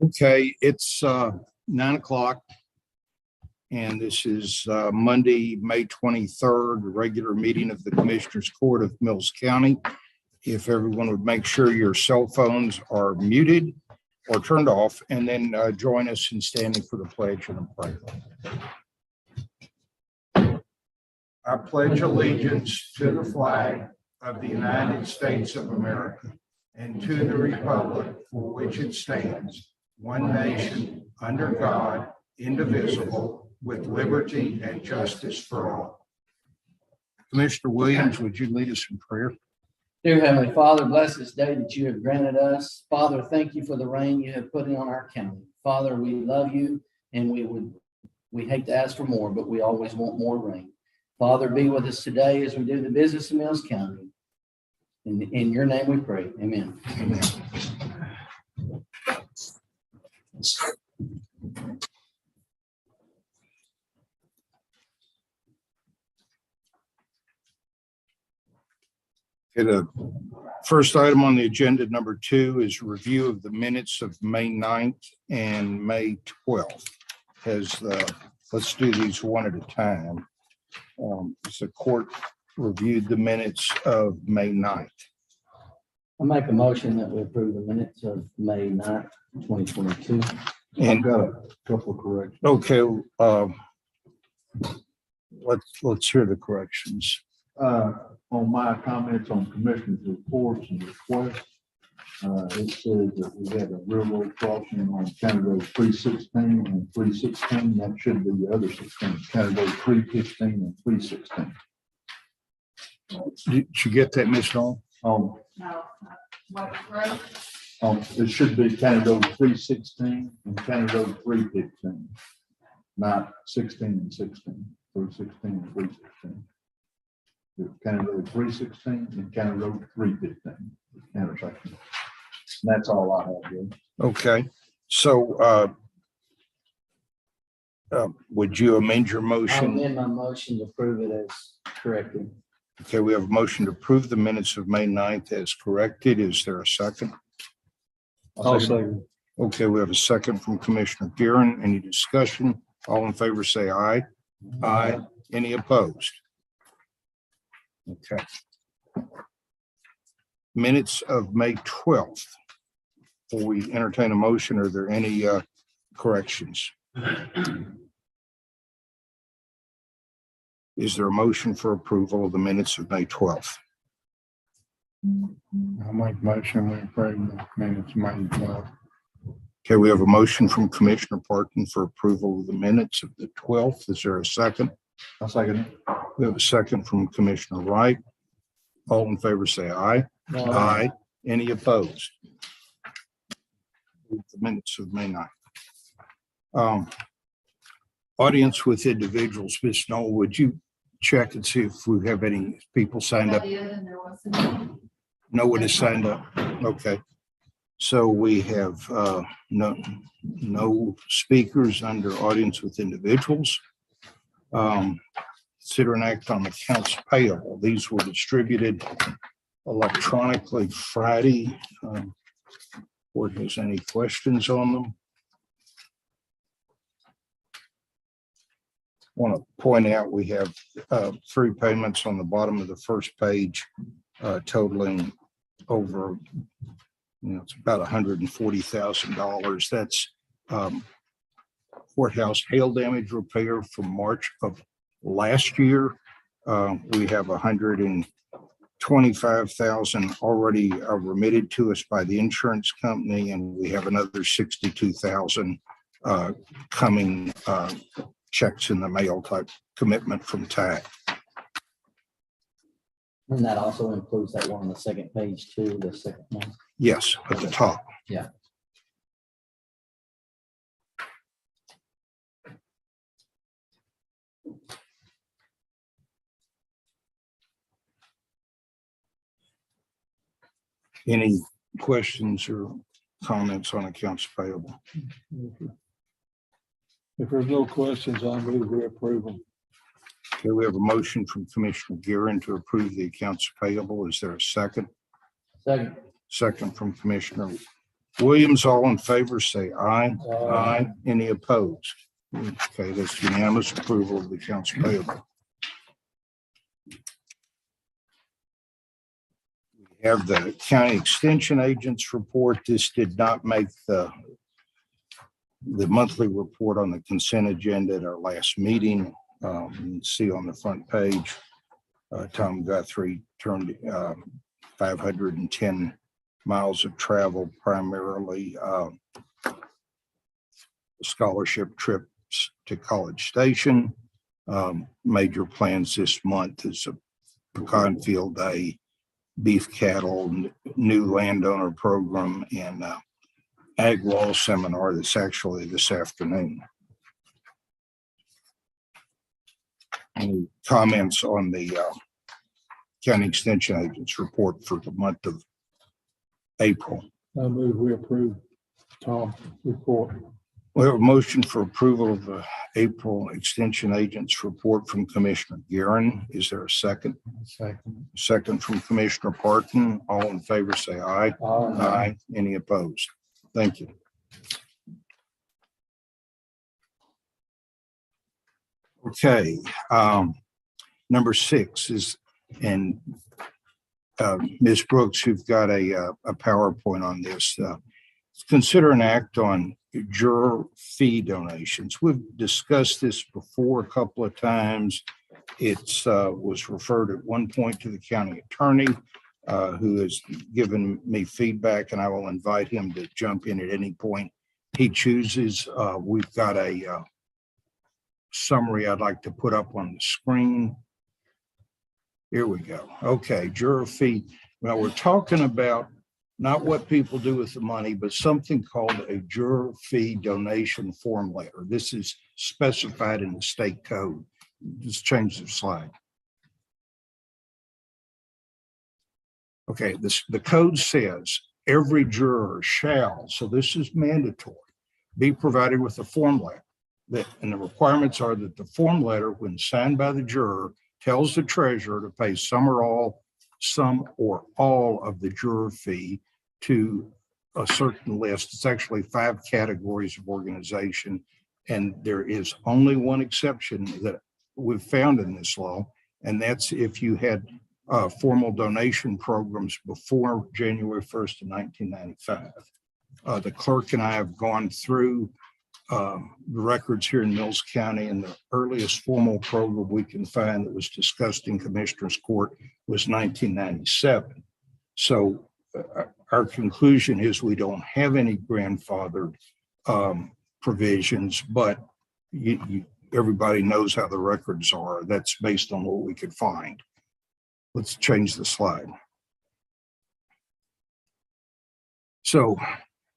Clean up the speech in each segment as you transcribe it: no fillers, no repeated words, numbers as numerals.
Okay, it's 9 o'clock. And this is Monday, May 23rd, regular meeting of the Commissioners Court of Mills County. If everyone would make sure your cell phones are muted or turned off, and then join us in standing for the pledge and the prayer. I pledge allegiance to the flag of the United States of America and to the republic for which it stands, one nation, under God, indivisible, with liberty and justice for all. Commissioner Williams, would you lead us in prayer? Dear Heavenly Father, bless this day that you have granted us. Father, thank you for the rain you have put in on our county. Father, we love you, and we hate to ask for more, but we always want more rain. Father, be with us today as we do the business of Mills County. In your name we pray. Amen. Amen. Okay, the first item on the agenda, number 2, is review of the minutes of May 9th and May 12th. Let's do these one at a time. The court reviewed the minutes of May 9th. I make a motion that we approve the minutes of May 9th, 2022. And I've got a couple of corrections. okay, let's hear the corrections. On my comments on commissioners' reports and requests, it says that we had a railroad crossing on County Road 316 and 316. That should be the other 16, County Road 315 and 316. Did you get that, Ms. Dawn? No, what road? It should be County Road 316 and County Road 315, not 16 and 16, 316 and 316. County Road 316 and County Road 315 intersection. That's all I have, Jim. Okay, so would you amend your I'll motion? amend my motion to approve it as corrected. Okay, we have a motion to approve the minutes of May 9th as corrected. Is there a second? I'll second. Okay, we have a second from Commissioner Guerin. Any discussion? All in favor, say aye. Aye. Any opposed? Okay. Minutes of May 12th. Before we entertain a motion, are there any corrections? Is there a motion for approval of the minutes of May 12th? I'll make a motion we approve the minutes May 12th. Okay, we have a motion from Commissioner Parkin for approval of the minutes of the 12th. Is there a second? I'll second it. We have a second from Commissioner Wright. All in favor, say aye. Aye. Any opposed? The minutes of May 9th. Audience with individuals, Ms. Knoll, would you check and see if we have any people signed up? No one has signed up. Okay. So we have no speakers under audience with individuals. Consider and act on accounts payable. These were distributed electronically Friday. Board has any questions on them? I want to point out we have 3 payments on the bottom of the first page totaling over, it's about $140,000. That's courthouse hail damage repair from March of last year. We have $125,000 already remitted to us by the insurance company, and we have another $62,000 coming checks in the mail type commitment from TAC. And that also includes that one on the second page too, the second one. Yes, at the top. Yeah. Any questions or comments on accounts payable? If there's no questions, I move we approve them. Okay, we have a motion from Commissioner Guerin to approve the accounts payable. Is there a second? Second. Second from Commissioner Williams, all in favor, say aye. Aye. Any opposed? Okay, that's unanimous approval of the accounts payable. We have the county extension agents report. This did not make the monthly report on the consent agenda at our last meeting. You can see on the front page, Tom Guthrie turned 510 miles of travel, primarily scholarship trips to College Station. Major plans this month is a pecan field day, beef cattle, new landowner program, and ag law seminar that's actually this afternoon. Any comments on the county extension agents report for the month of April? I move we approve Tom's report. We have a motion for approval of the April extension agents report from Commissioner Guerin. Is there a second? Second. Second from Commissioner Parton. All in favor, say aye. Aye. Any opposed? Thank you. Okay, number 6 is, and Ms. Brooks, you've got a PowerPoint on this. Consider an act on juror fee donations. We've discussed this before a couple of times. It was referred at one point to the county attorney, who has given me feedback, and I will invite him to jump in at any point he chooses. We've got a summary I'd like to put up on the screen. Here we go. Okay, juror fee. Well, we're talking about not what people do with the money, but something called a juror fee donation formulator. This is specified in the state code. Just change the slide. Okay, the code says every juror shall, so this is mandatory, be provided with a form letter. And the requirements are that the form letter, when signed by the juror, tells the treasurer to pay some or all of the juror fee to a certain list. It's actually 5 categories of organization, and there is only one exception that we've found in this law, and that's if you had formal donation programs before January 1st of 1995. The clerk and I have gone through the records here in Mills County, and the earliest formal program we can find that was discussed in Commissioner's Court was 1997. So our conclusion is we don't have any grandfathered provisions, but everybody knows how the records are. That's based on what we could find. Let's change the slide. So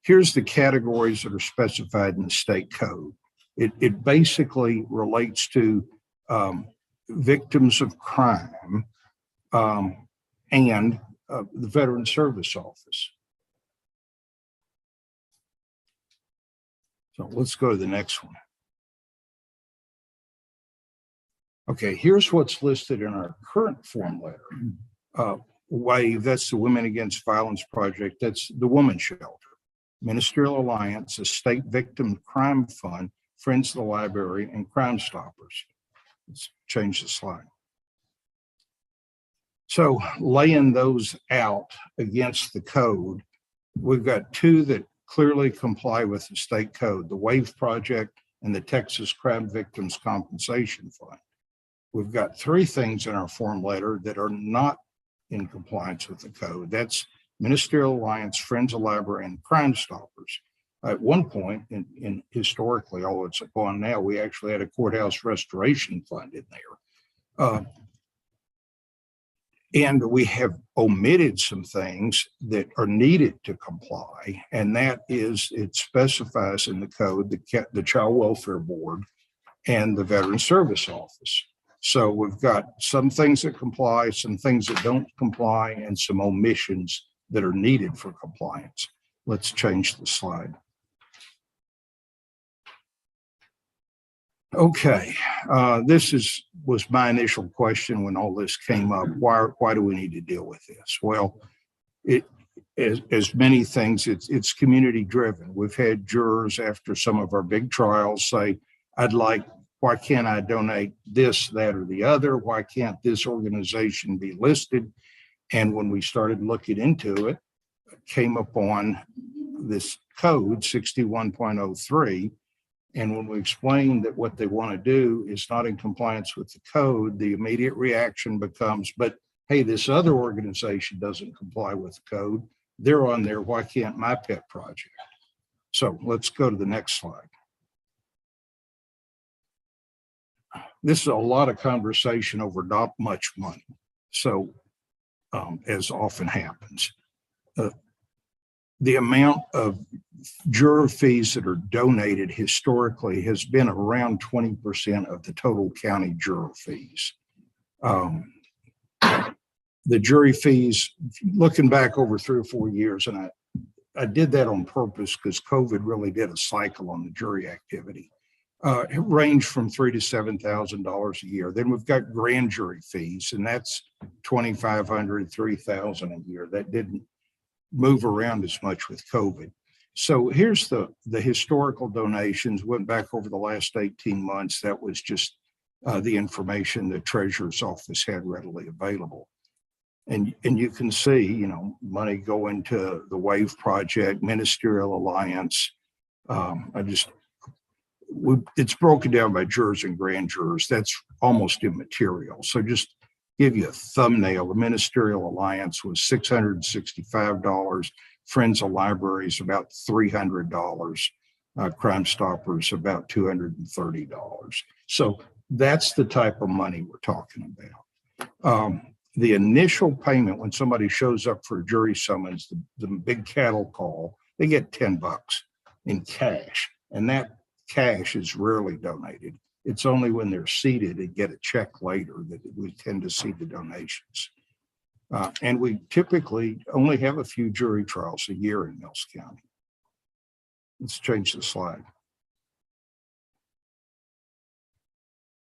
here's the categories that are specified in the state code. It basically relates to victims of crime and the Veteran Service Office. So let's go to the next one. Okay, here's what's listed in our current form letter. WAVE, that's the Women Against Violence Project. That's the Women's Shelter. Ministerial Alliance, a State Victim Crime Fund, Friends of the Library, and Crime Stoppers. Let's change the slide. So laying those out against the code, we've got 2 that clearly comply with the state code, the WAVE Project and the Texas Crime Victims Compensation Fund. We've got 3 things in our form letter that are not in compliance with the code. That's Ministerial Alliance, Friends of the Library, and Crime Stoppers. At one point, in historically, although it's gone now, we actually had a courthouse restoration fund in there. And we have omitted some things that are needed to comply, and that is, it specifies in the code the Child Welfare Board and the Veteran Service Office. So we've got some things that comply, some things that don't comply, and some omissions that are needed for compliance. Let's change the slide. Okay, this was my initial question when all this came up. Why do we need to deal with this? Well, as many things, it's community driven. We've had jurors after some of our big trials say, why can't I donate this, that, or the other? Why can't this organization be listed? And when we started looking into it, came upon this code 61.03. And when we explained that what they want to do is not in compliance with the code, the immediate reaction becomes, but hey, this other organization doesn't comply with the code. They're on there. Why can't my pet project? So let's go to the next slide. This is a lot of conversation over not much money. So as often happens, the amount of juror fees that are donated historically has been around 20% of the total county juror fees. The jury fees, looking back over 3 or 4 years, and I did that on purpose because COVID really did a cycle on the jury activity. It ranged from $3,000 to $7,000 a year. Then we've got grand jury fees, and that's $2,500, $3,000 a year. That didn't move around as much with COVID. So here's the historical donations. Went back over the last 18 months. That was just the information the treasurer's office had readily available. And you can see, money going to the WAVE project, Ministerial Alliance. It's broken down by jurors and grand jurors. That's almost immaterial. So just give you a thumbnail. The Ministerial Alliance was $665. Friends of Libraries about $300. Crime Stoppers about $230. So that's the type of money we're talking about. The initial payment when somebody shows up for a jury summons, the big cattle call, they get $10 in cash, and that cash is rarely donated. It's only when they're seated and get a check later that we tend to see the donations. And we typically only have a few jury trials a year in Mills County. Let's change the slide.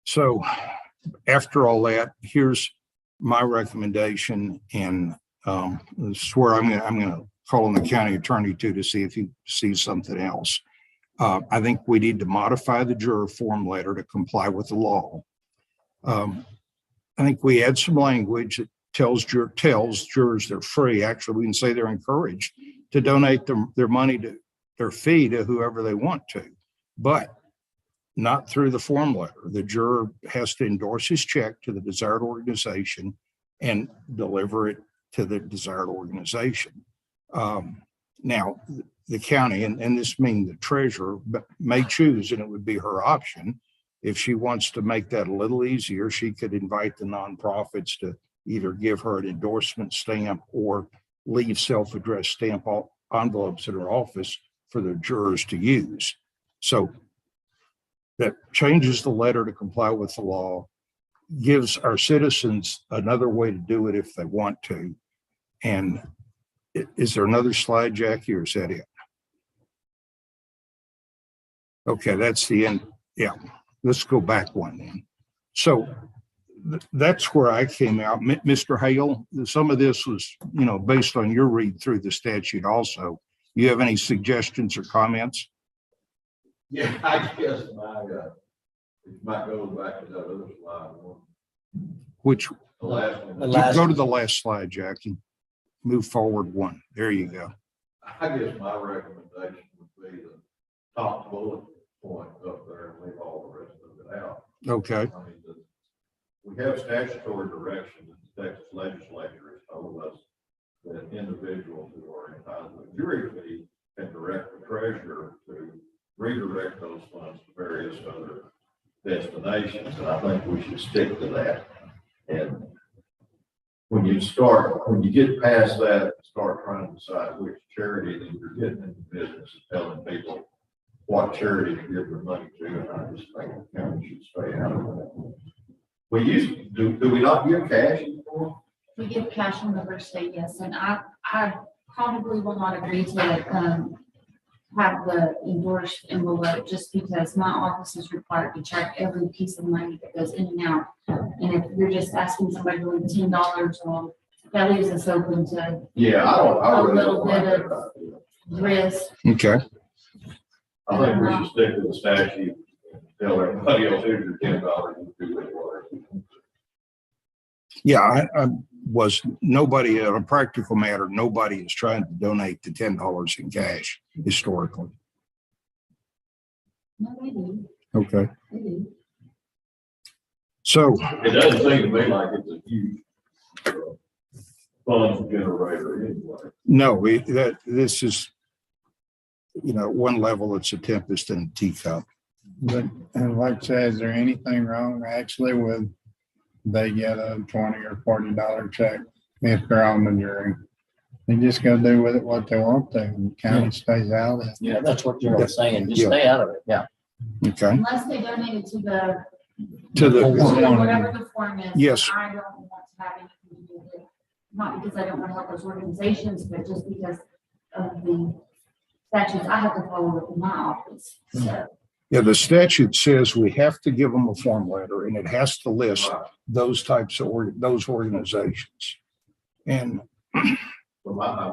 So after all that, here's my recommendation, and this is where I'm going to call on the county attorney to see if he sees something else. I think we need to modify the juror form letter to comply with the law. I think we add some language that tells jurors they're free. Actually, we can say they're encouraged to donate their money to their fee to whoever they want to, but not through the form letter. The juror has to endorse his check to the desired organization and deliver it to the desired organization. Now, the county, and this means the treasurer, may choose, and it would be her option. If she wants to make that a little easier, she could invite the nonprofits to either give her an endorsement stamp or leave self-addressed stamp envelopes at her office for the jurors to use. So that changes the letter to comply with the law, gives our citizens another way to do it if they want to. And is there another slide, Jackie, or is that it? Okay, that's the end. Yeah, let's go back one then. So that's where I came out. Mr. Hale, some of this was, based on your read through the statute also. You have any suggestions or comments? Yeah, I guess it might go back to that other slide. Which? The last one. Go to the last slide, Jackie. Move forward one. There you go. I guess my recommendation would be the top bullet point up there and leave all the rest of it out. Okay. I mean, we have statutory direction that the Texas legislature has told us that individuals who are entitled to a jury fee can direct the treasurer to redirect those funds to various other destinations, and I think we should stick to that. And when you get past that, start trying to decide which charity that you're getting into business and telling people what charity to give their money to, and I just think the county should stay out of that. We used to do we not give cash anymore? We give cash on the first day, yes, and I probably will not agree to have the endorsed envelope just because my office is required to check every piece of money that goes in and out. And if you're just asking somebody to leave $10, well, that leaves us open to Yeah, I A really little don't like bit that idea. risk. Okay, I think we should stick to the statute, tell everybody else, here's your $10, you do it, whatever. yeah, I was, nobody, on a practical matter, nobody is trying to donate the $10 in cash historically. No, they do, Okay, they do. so, It doesn't seem to me like it's a huge uh, funds generator anyway. no, this is, you know, at one level, it's a tempest in a teacup. But, and like I said, is there anything wrong actually with they get a $20 or $40 check if they're on the jury? They just go do with it what they want to, and the county stays out of it. Yeah, that's what you're saying. Just Yeah. stay out of it. Yeah. Okay, Unless they donate it to the, to the, whatever the form is. Yes. I don't want to have anything to do with it, not because I don't want to help those organizations, but just because of the statutes I have to follow in my office, so. yeah, the statute says we have to give them a form letter and it has to list those types of, those organizations. And I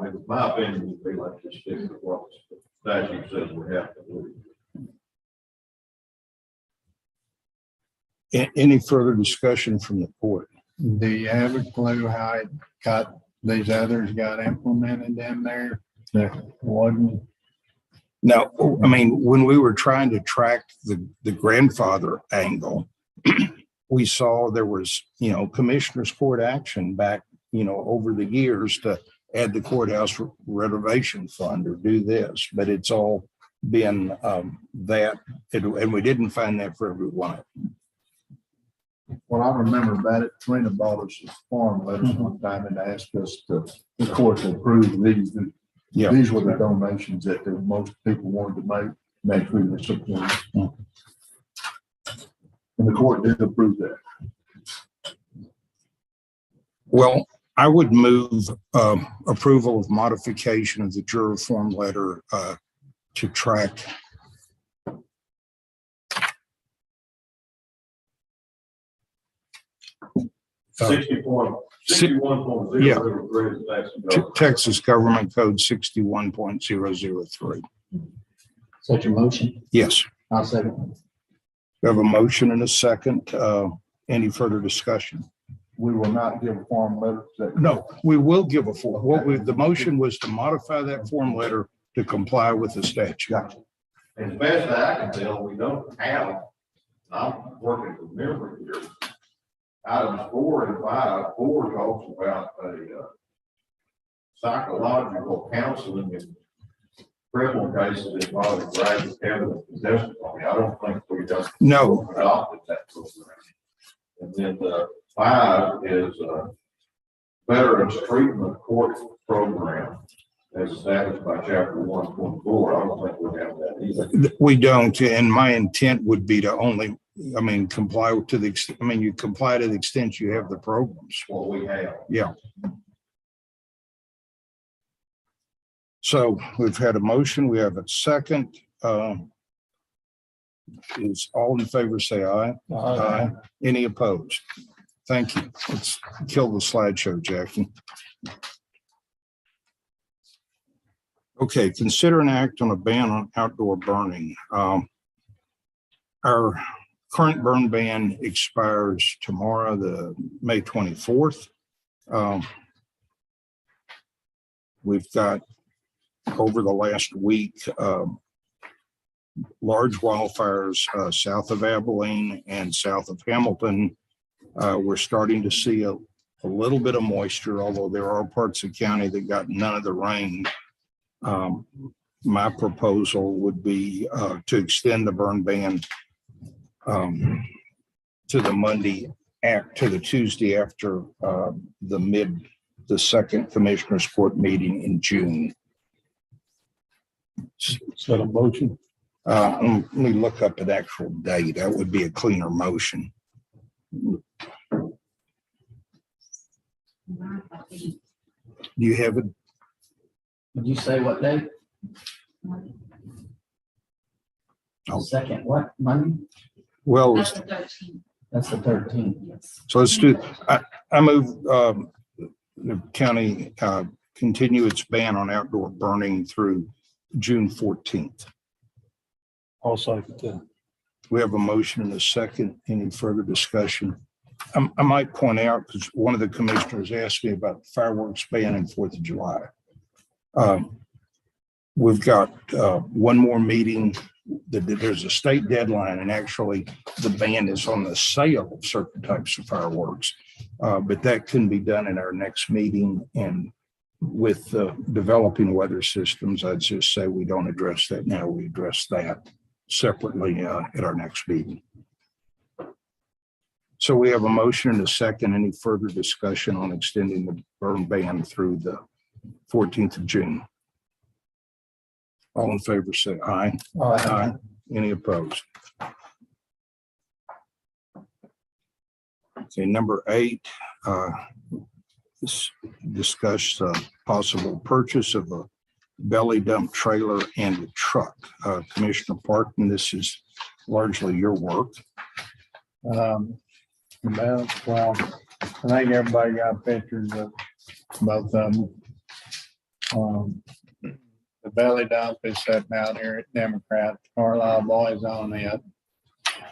mean, my opinion would be like just stick to what the statute says we have to do. any further discussion from the court? Do you have a clue how it got, these others got implemented in there? That wasn't, Now, I mean, when we were trying to track the grandfather angle, we saw there was, you know, commissioners court action back, you know, over the years to add the courthouse renovation fund or do this, but it's all been and we didn't find that for everyone. What I remember about it, Trina bought us a form letter one time and asked us to, the court to approve these. Yeah. These were the donations that the most people wanted to make through the support. And the court did approve that. Well, I would move approval of modification of the juror form letter to track. Yeah. 61.003 Texas Government Code 61.003. Such a motion. Yes, I'll second. we have a motion and a second. Any further discussion? We will not give a form letter. No, we will give a form. The motion was to modify that form letter to comply with the statute. Gotcha. As best I can tell, we don't have, I'm working from memory here. Items 4 and 5, 4 talks about a psychological counseling in criminal cases involving grave evidence and testimony. I don't think we just No. adopted that program. And then 5 is Veterans Treatment Court Program as established by Chapter 1.4. I don't think we have that either. We don't, and my intent would be to only, I mean, comply to the, you comply to the extent you have the programs. What we have. Yeah. So we've had a motion, we have a second. Is all in favor, say aye. Aye. Any opposed? Thank you. Let's kill the slideshow, Jackie. Okay, consider an act on a ban on outdoor burning. Our current burn ban expires tomorrow, the May 24th. We've got over the last week, large wildfires south of Abilene and south of Hamilton. We're starting to see a little bit of moisture, although there are parts of the county that got none of the rain. My proposal would be to extend the burn ban to the Monday, to the Tuesday after the second Commissioners Court meeting in June. Is that a motion? Let me look up an actual date. That would be a cleaner motion. Do you have it? Did you say what day? Oh. Second, what, Monday? Well, That's the 13th, That's the 13th. yes. so let's do, I move the county continue its ban on outdoor burning through June 14th. Also, We have a motion and a second. Any further discussion? I might point out, because one of the commissioners asked me about fireworks ban and 4th of July. We've got one more meeting. There's a state deadline, and actually the ban is on the sale of certain types of fireworks. But that can be done in our next meeting. And with developing weather systems, I'd just say we don't address that now. We address that separately at our next meeting. So we have a motion and a second. Any further discussion on extending the burn ban through the 14th of June? All in favor, say aye. Aye. Any opposed? Okay, number 8, discuss possible purchase of a belly dump trailer and a truck. Commissioner Parkman, this is largely your work. Well, I think everybody got pictures of both of them. The belly dump is sitting out here at Democrat. Carlisle Boys on it.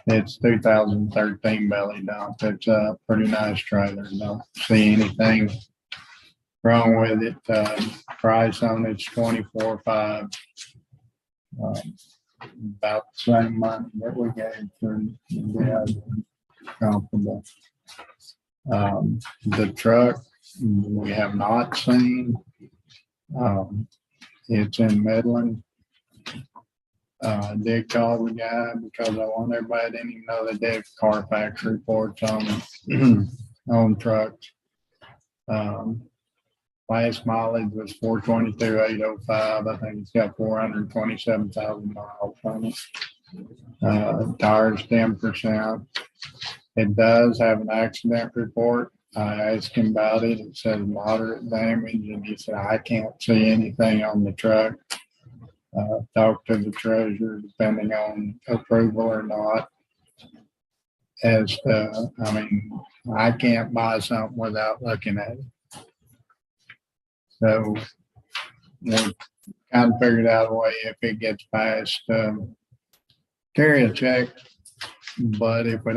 It's 2013 belly dump. It's a pretty nice trailer. Don't see anything wrong with it. Price on it's $24,500. About the same money that we gave for the comparable. The truck we have not seen. It's in Midland. Did call the guy because I want everybody to even know they did Carfax reports on trucks. Last mileage was 422,805. I think it's got 427,000 miles on it. Tires 10%. It does have an accident report. I asked him about it. It says moderate damage, and he said, I can't see anything on the truck. Talk to the treasurer, depending on approval or not. I can't buy something without looking at it. So we kind of figured out a way if it gets past, carry a check. But if we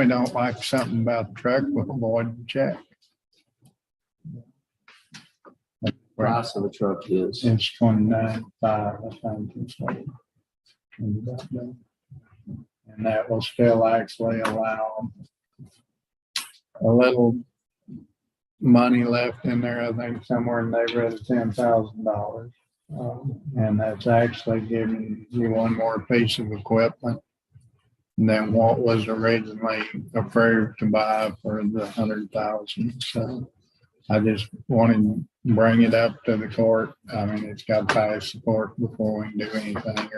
don't like something about the truck, we'll avoid the check. Price of the truck is. It's $29,500, I think. And that will still actually allow a little money left in there, I think somewhere in the neighborhood of $10,000. And that's actually giving you one more piece of equipment than what was originally approved to buy for the 100,000. So I just wanted to bring it up to the court. I mean, it's got to pass the court before we can do anything.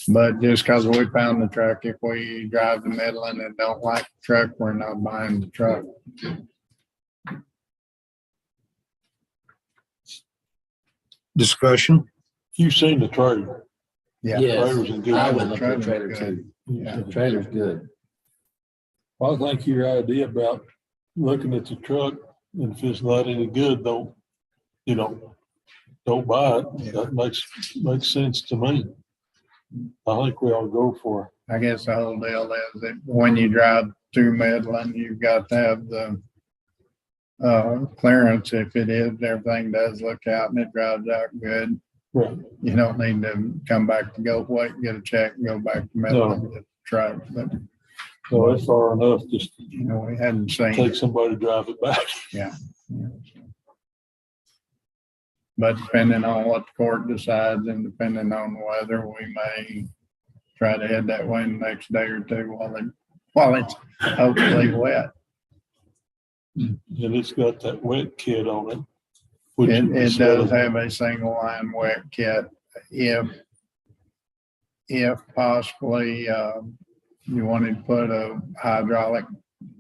But just because we found the truck, if we drive to Midland and don't like the truck, we're not buying the truck. Discussion? you've seen the trailer. Yeah. Trailer's in good I would shape. look at the trailer too. Yeah. The trailer's good. Well, I think your idea about looking at the truck and if it's not any good, don't buy it. Yeah. That makes sense to me. I think we ought to go for it. I guess the whole deal is that when you drive through Midland, you've got to have the clearance. If it is, everything does look out and it drives out good. Right. You don't need to come back to go wait and get a check and go back to Midland and get the truck. But, So that's far enough, just we hadn't seen take it. somebody to drive it back. Yeah. But depending on what the court decides and depending on the weather, we may try to head that way the next day or two while it's hopefully wet. And it's got that wet kit on it. which It is does have a single line wet kit. If possibly you wanted to put a hydraulic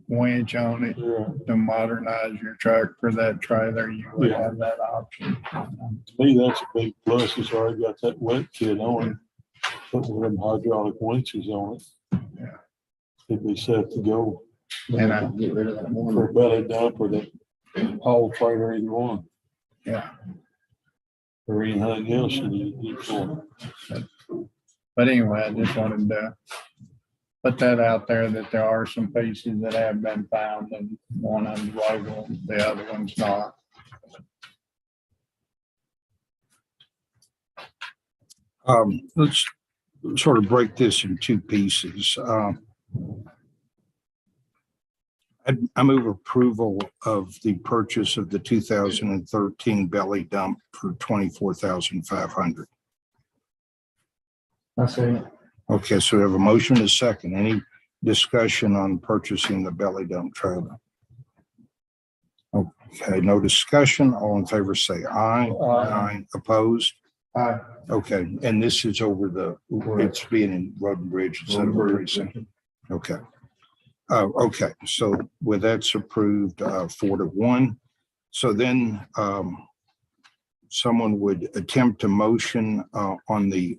winch on it Yeah. to modernize your truck for that trailer, you would Yeah. have that option. To me, that's a big plus. It's already got that wet kit on it. Put one of them hydraulic winches on it. Yeah. It'd be set to go And I Get rid of that for one. a belly dump or the haul trailer, either one, Yeah, or anything else you need to do for them. but anyway, I just wanted to put that out there that there are some pieces that have been found and one of them's local, the other one's not. Let's sort of break this in two pieces. I move approval of the purchase of the 2013 belly dump for $24,500. I see. Okay, so we have a motion and a second. Any discussion on purchasing the belly dump trailer? Okay, no discussion. All in favor say aye. Aye. Opposed? Aye. Okay, and this is over it's being in Road and Bridge instead of precinct. Okay. Okay, so with that's approved, 4-1. So then, someone would attempt to motion, on the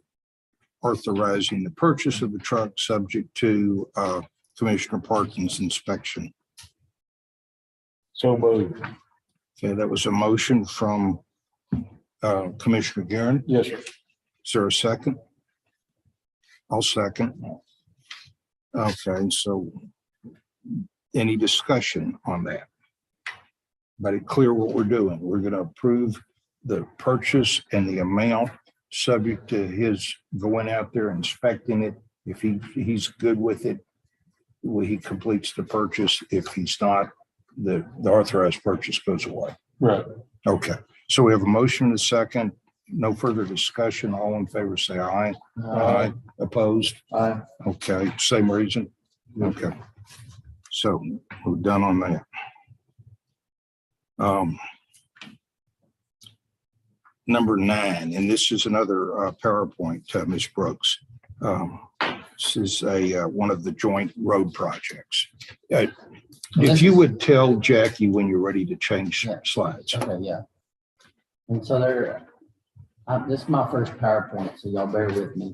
authorizing the purchase of the truck subject to, Commissioner Parkin's inspection. So moved. Okay, that was a motion from, Commissioner Guerin. Yes, sir. Is there a second? I'll second. Okay, so any discussion on that? But it's clear what we're doing. We're going to approve the purchase and the amount subject to his going out there inspecting it. If he's good with it, he completes the purchase. If he's not, the authorized purchase goes away. Right. Okay, so we have a motion and a second. No further discussion. All in favor, say aye. Aye. Opposed? Aye. Okay, same reason. Okay. So we're done on that. Number 9, and this is another PowerPoint, Ms. Brooks. This is one of the joint road projects. If you would tell Jackie when you're ready to change Yeah. slides. Okay, yeah. And so this is my first PowerPoint, so y'all bear with me.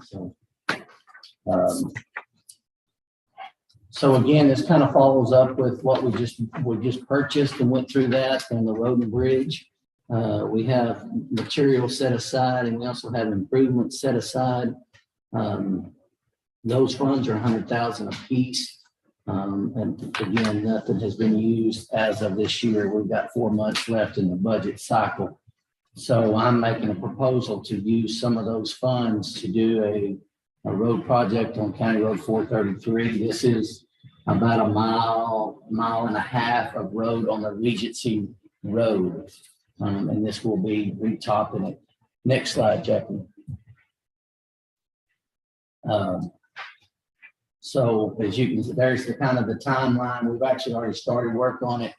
So again, this kind of follows up with what we just purchased and went through that on the road and bridge. We have material set aside and we also have improvements set aside. Those funds are $100,000 a piece. And again, nothing has been used as of this year. We've got 4 months left in the budget cycle. So I'm making a proposal to use some of those funds to do a road project on County Road 433. This is about a mile and a half of road on the Regency Road. And this will be retopping it. Next slide, Jackie. So as you can see, there's the kind of the timeline. We've actually already started work on it.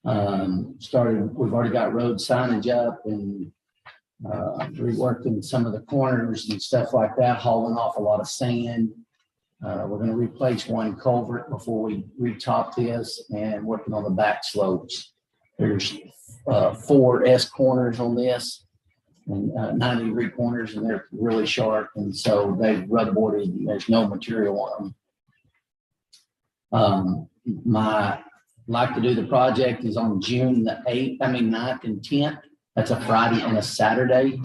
We've already got road signage up and reworking some of the corners and stuff like that, hauling off a lot of sand. We're going to replace one culvert before we retop this and working on the back slopes. There's 4 S corners on this and 90-degree corners, and they're really sharp. And so they've rubboarded, there's no material on them. My like to do the project is on June the 9th and 10th. That's a Friday and a Saturday.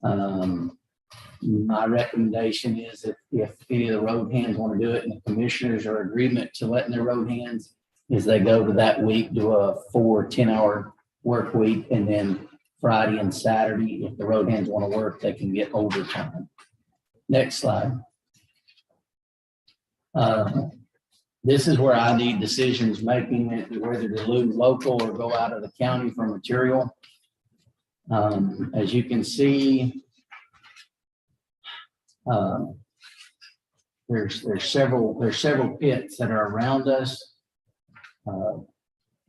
My recommendation is if any of the road hands want to do it and the commissioners are agreement to letting their road hands, is they go to that week, do a 4 10-hour work week, and then Friday and Saturday, if the road hands want to work, they can get overtime. Next slide. This is where I need decisions making it, whether to lose local or go out of the county for material. As you can see, there's several pits that are around us.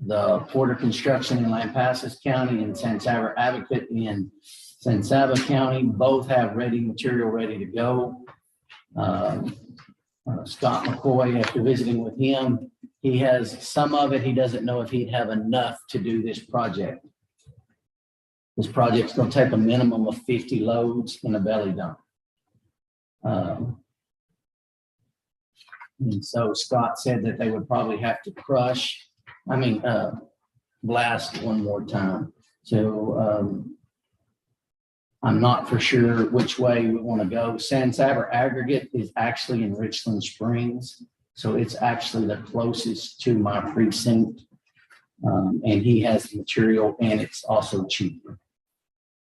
The Porter Construction in Lampasas County and San Saba Advocate in San Saba County both have material ready to go. Scott McCoy, after visiting with him, he has some of it. He doesn't know if he'd have enough to do this project. This project's going to take a minimum of 50 loads in a belly dump. And so Scott said that they would probably have to blast one more time. So I'm not for sure which way we want to go. San Saber Aggregate is actually in Richland Springs. So it's actually the closest to my precinct. And he has the material and it's also cheaper.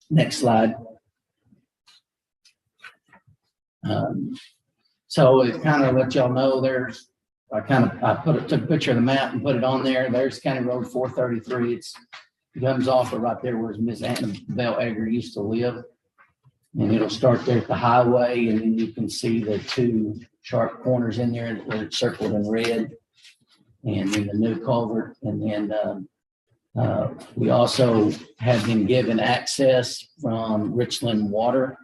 Next slide. So it kind of let y'all know I took a picture of the map and put it on there. There's County Road 433. It comes off of right there where Miss Annabelle Egger used to live. And it'll start there at the highway, and then you can see the two sharp corners in there where it's circled in red. And then the new culvert. And then we also have been given access from Richland Water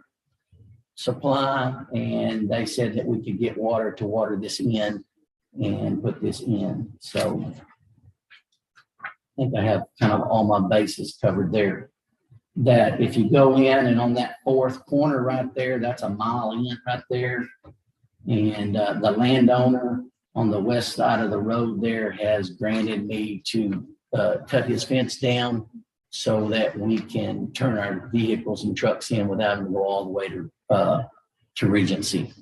Supply, and they said that we could get water to water this in and put this in. So I think I have kind of all my bases covered there. That if you go in and on that fourth corner right there, that's a mile in right there. And the landowner on the west side of the road there has granted me to cut his fence down so that we can turn our vehicles and trucks in without having to go all the way to Regency.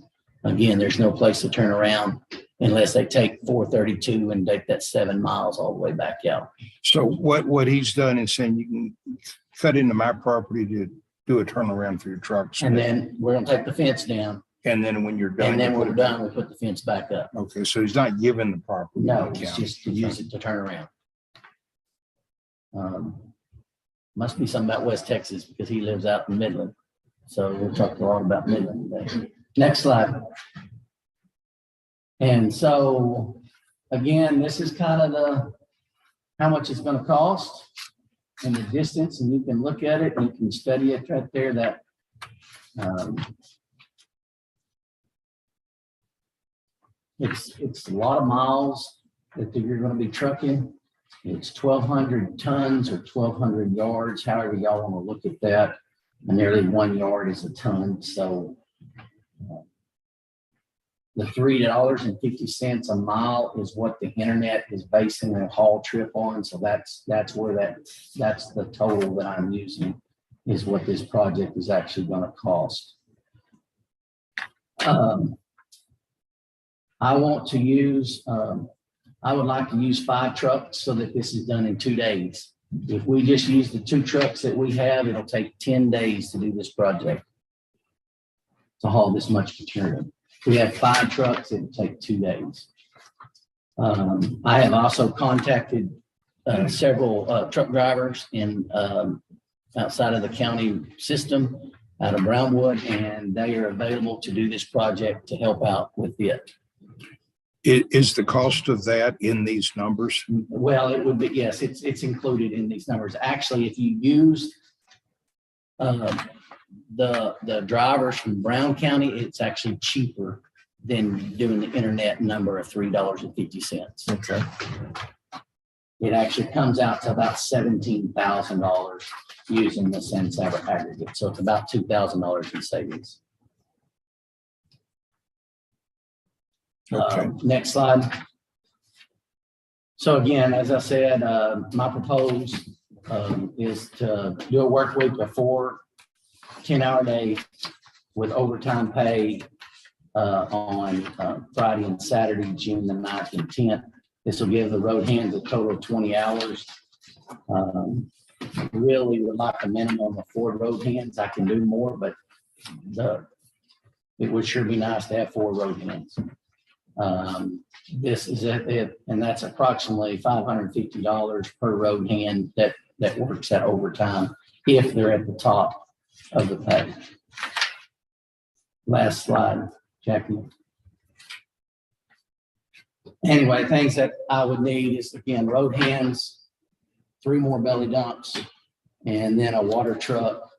Again, there's no place to turn around unless they take 432 and take that 7 miles all the way back out. So what he's done is saying you can cut into my property to do a turnaround for your trucks. And then we're gonna take the fence down, And then when you're done. and then you when put we're it- done, we put the fence back up. Okay, so he's not giving the property. to No, the it's county. just to use it to turn around. Must be something about West Texas because he lives out in Midland. So we'll talk a lot about Midland today. Next slide. And so, again, this is kind of how much it's going to cost and the distance, and you can look at it and you can study it right there. That it's a lot of miles that you're going to be trucking. It's 1,200 tons or 1,200 yards, however y'all want to look at that. And nearly 1 yard is a ton. So the $3.50 a mile is what the internet is basing their haul trip on. So that's where that's the total that I'm using, is what this project is actually going to cost. I would like to use 5 trucks so that this is done in 2 days. If we just use the 2 trucks that we have, it'll take 10 days to do this project, to haul this much material. If we have 5 trucks, it'll take 2 days. I have also contacted several truck drivers in outside of the county system out of Brownwood, and they are available to do this project to help out with it. Is the cost of that in these numbers? Well, it would be, yes, it's included in these numbers. Actually, if you use the drivers from Brown County, it's actually cheaper than doing the internet number of $3.50. Okay. It actually comes out to about $17,000 using the San Saber aggregate. So it's about $2,000 in savings. Okay. Next slide. So again, as I said, my proposed is to do a work week of 4 10-hour days with overtime pay on Friday and Saturday, June the 9th and 10th. This will give the road hands a total of 20 hours. Really would like a minimum of 4 road hands. I can do more, but it would sure be nice to have 4 road hands. This is it, and that's approximately $550 per road hand that works at overtime if they're at the top of the pay. Last slide, Jackie. Anyway, things that I would need is, again, road hands, 3 more belly dumps, and then a water truck,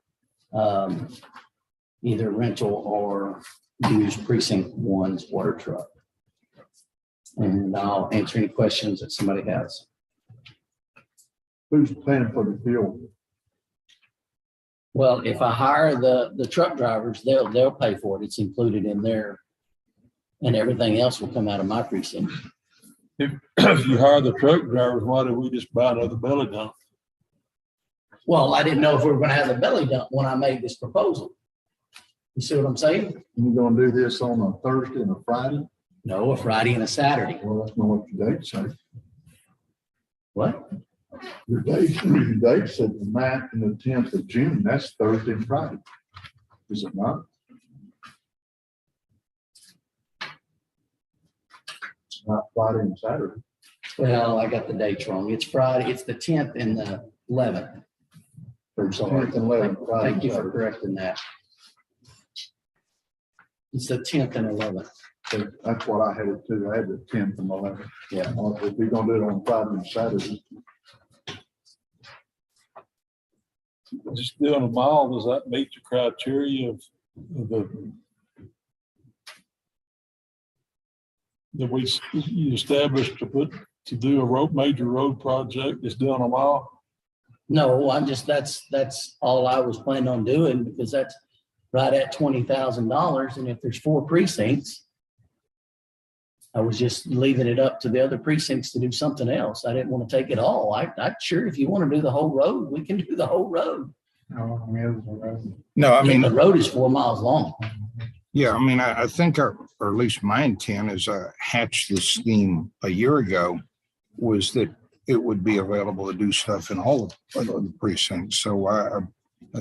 either rental or use precinct 1's water truck. And I'll answer any questions that somebody has. Who's paying for the fuel? Well, if I hire the truck drivers, they'll pay for it. It's included in there, and everything else will come out of my precinct. If you hire the truck drivers, why don't we just buy another belly dump? Well, I didn't know if we were gonna have the belly dump when I made this proposal. You see what I'm saying? You're gonna do this on a Thursday and a Friday? No, a Friday and a Saturday. Well, that's not what your date says. What? Your date said the 9th and the 10th of June. That's Thursday and Friday. Is it not? It's not Friday and Saturday. Well, I got the dates wrong. It's Friday. It's the 10th and the 11th. I'm sorry. 10th and 11th, Friday Thank you for and correcting that. It's the 10th and 11th. So that's what I had it too. I had the 10th and 11th. Yeah. If we're gonna do it on Friday and Saturday, Just doing a mile, does that meet the criteria of the that you established to do a major road project is doing a mile? No, that's all I was planning on doing because that's right at $20,000. And if there's 4 precincts, I was just leaving it up to the other precincts to do something else. I didn't want to take it all. I sure, if you want to do the whole road, we can do the whole road. No, I mean, The road is 4 miles long. yeah, I mean, I think or at least my intent as I hatched this scheme a year ago was that it would be available to do stuff in all of the precincts. So I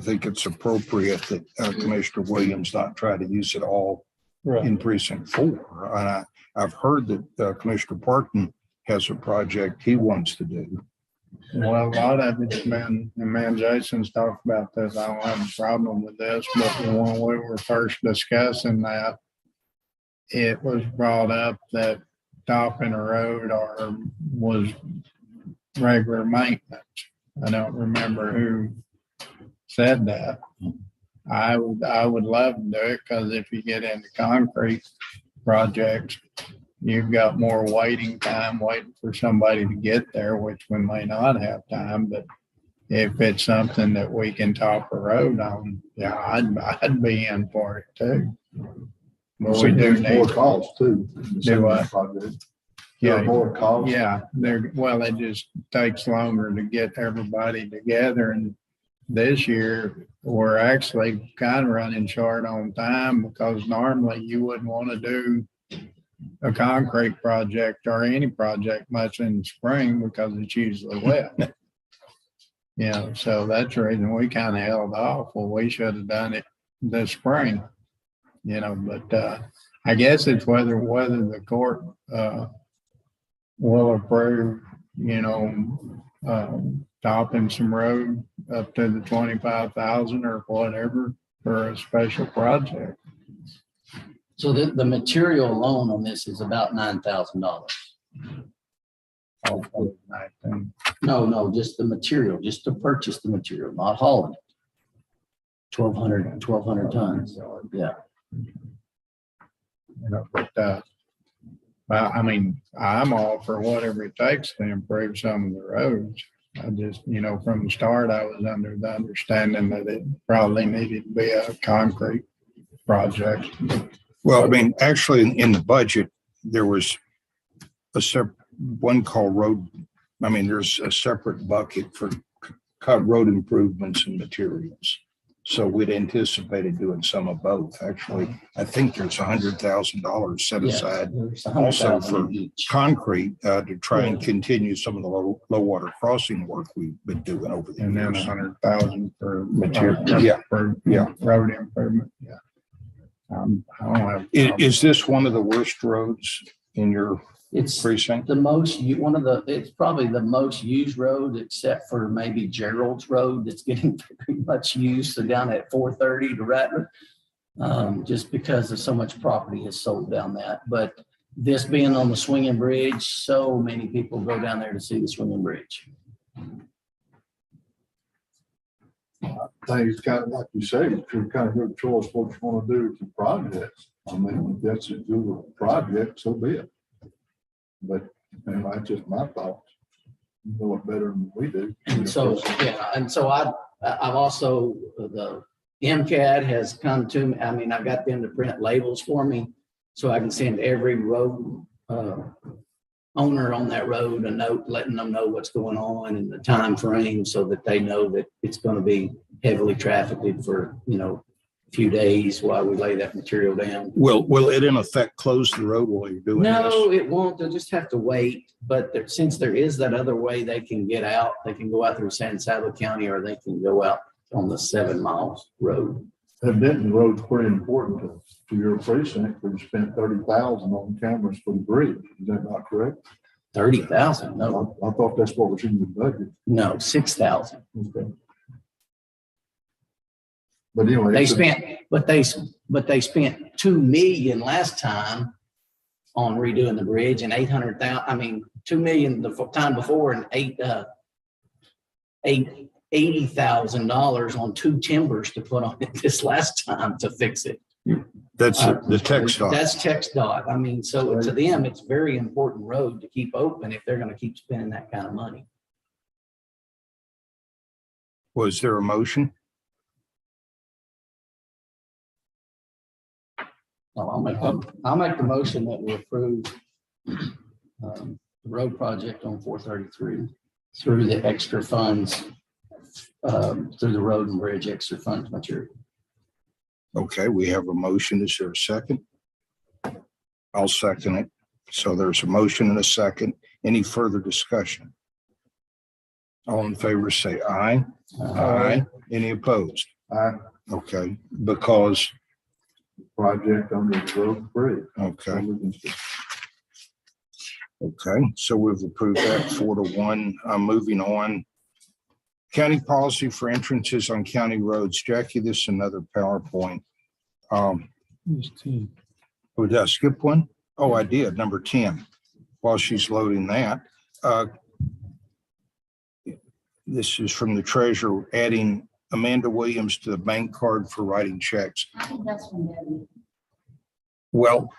think it's appropriate that Commissioner Williams not try to use it all in precinct 4. And I've heard that Commissioner Parton has a project he wants to do. Well, a lot of it's been, and man, Jason's talked about this, I don't have a problem with this, but when we were first discussing that, it was brought up that topping a road was regular maintenance. I don't remember who said that. I would love to do it because if you get into concrete projects, you've got more waiting time, waiting for somebody to get there, which we may not have time, but if it's something that we can top a road on, yeah, I'd be in for it too. But we do more need, costs too. Do what? Yeah, more costs. yeah, it just takes longer to get everybody together. And this year, we're actually kind of running short on time because normally you wouldn't want to do a concrete project or any project much in the spring because it's usually wet. Yeah, so that's the reason we kind of held off. Well, we should have done it this spring, but I guess it's whether the court will approve, topping some road up to the 25,000 or whatever for a special project. So the material alone on this is about $9,000. No, just the material, just to purchase the material, not hauling it. 1,200 tons. Yeah. Well, I mean, I'm all for whatever it takes to improve some of the roads. I just, from the start, I was under the understanding that it probably needed to be a concrete project. Well, I mean, actually in the budget, there was one called road. I mean, there's a separate bucket for road improvements and materials. So we'd anticipated doing some of both. Actually, I think there's $100,000 set aside also for concrete to try and continue some of the low water crossing work we've been doing over the And then years. 100,000 for Material, road improvement. Yeah. I don't have. Is this one of the worst roads in your It's precinct? it's probably the most used road except for maybe Gerald's Road that's getting very much used. So down at 430 to Rattler, just because of so much property is sold down that. But this being on the swinging bridge, so many people go down there to see the swinging bridge. I think it's kind of like you say, it's kind of your choice what you want to do with your projects. I mean, if that's a good project, so be it. But that's just my thoughts. You know it better than we do. And so, I've also, the MCAD has come to me. I mean, I've got them to print labels for me so I can send every road owner on that road a note, letting them know what's going on and the time frame so that they know that it's going to be heavily trafficked for, a few days while we lay that material down. Will it in effect close the road while you're doing this? No, it won't. They'll just have to wait. But since there is that other way they can get out, they can go out through San Saba County or they can go out on the 7 miles road. That Denton Road's pretty important to your precinct, where you spent 30,000 on cameras for the bridge. Is that not correct? 30,000? No, I thought that's what was in the budget. no, 6,000. Okay. But anyway. They spent 2 million last time on redoing the bridge and 2 million the time before and $80,000 on 2 timbers to put on it this last time to fix it. That's the text dot. That's text dot. So to them, it's a very important road to keep open if they're going to keep spending that kind of money. Was there a motion? Well, I'll make the motion that we approve the road project on 433 through the extra funds, through the road and bridge extra funds material. Okay, we have a motion. Is there a second? I'll second it. So there's a motion and a second. Any further discussion? All in favor, say aye. Aye. Any opposed? Aye. Okay, because, Project on the road bridge. okay. Okay, so we've approved that 4-1. Moving on. County policy for entrances on county roads. Jackie, this is another PowerPoint. Did I skip one? Oh, I did. Number 10. While she's loading that. This is from the treasurer, adding Amanda Williams to the bank card for writing checks. I think that's from Debbie. Well,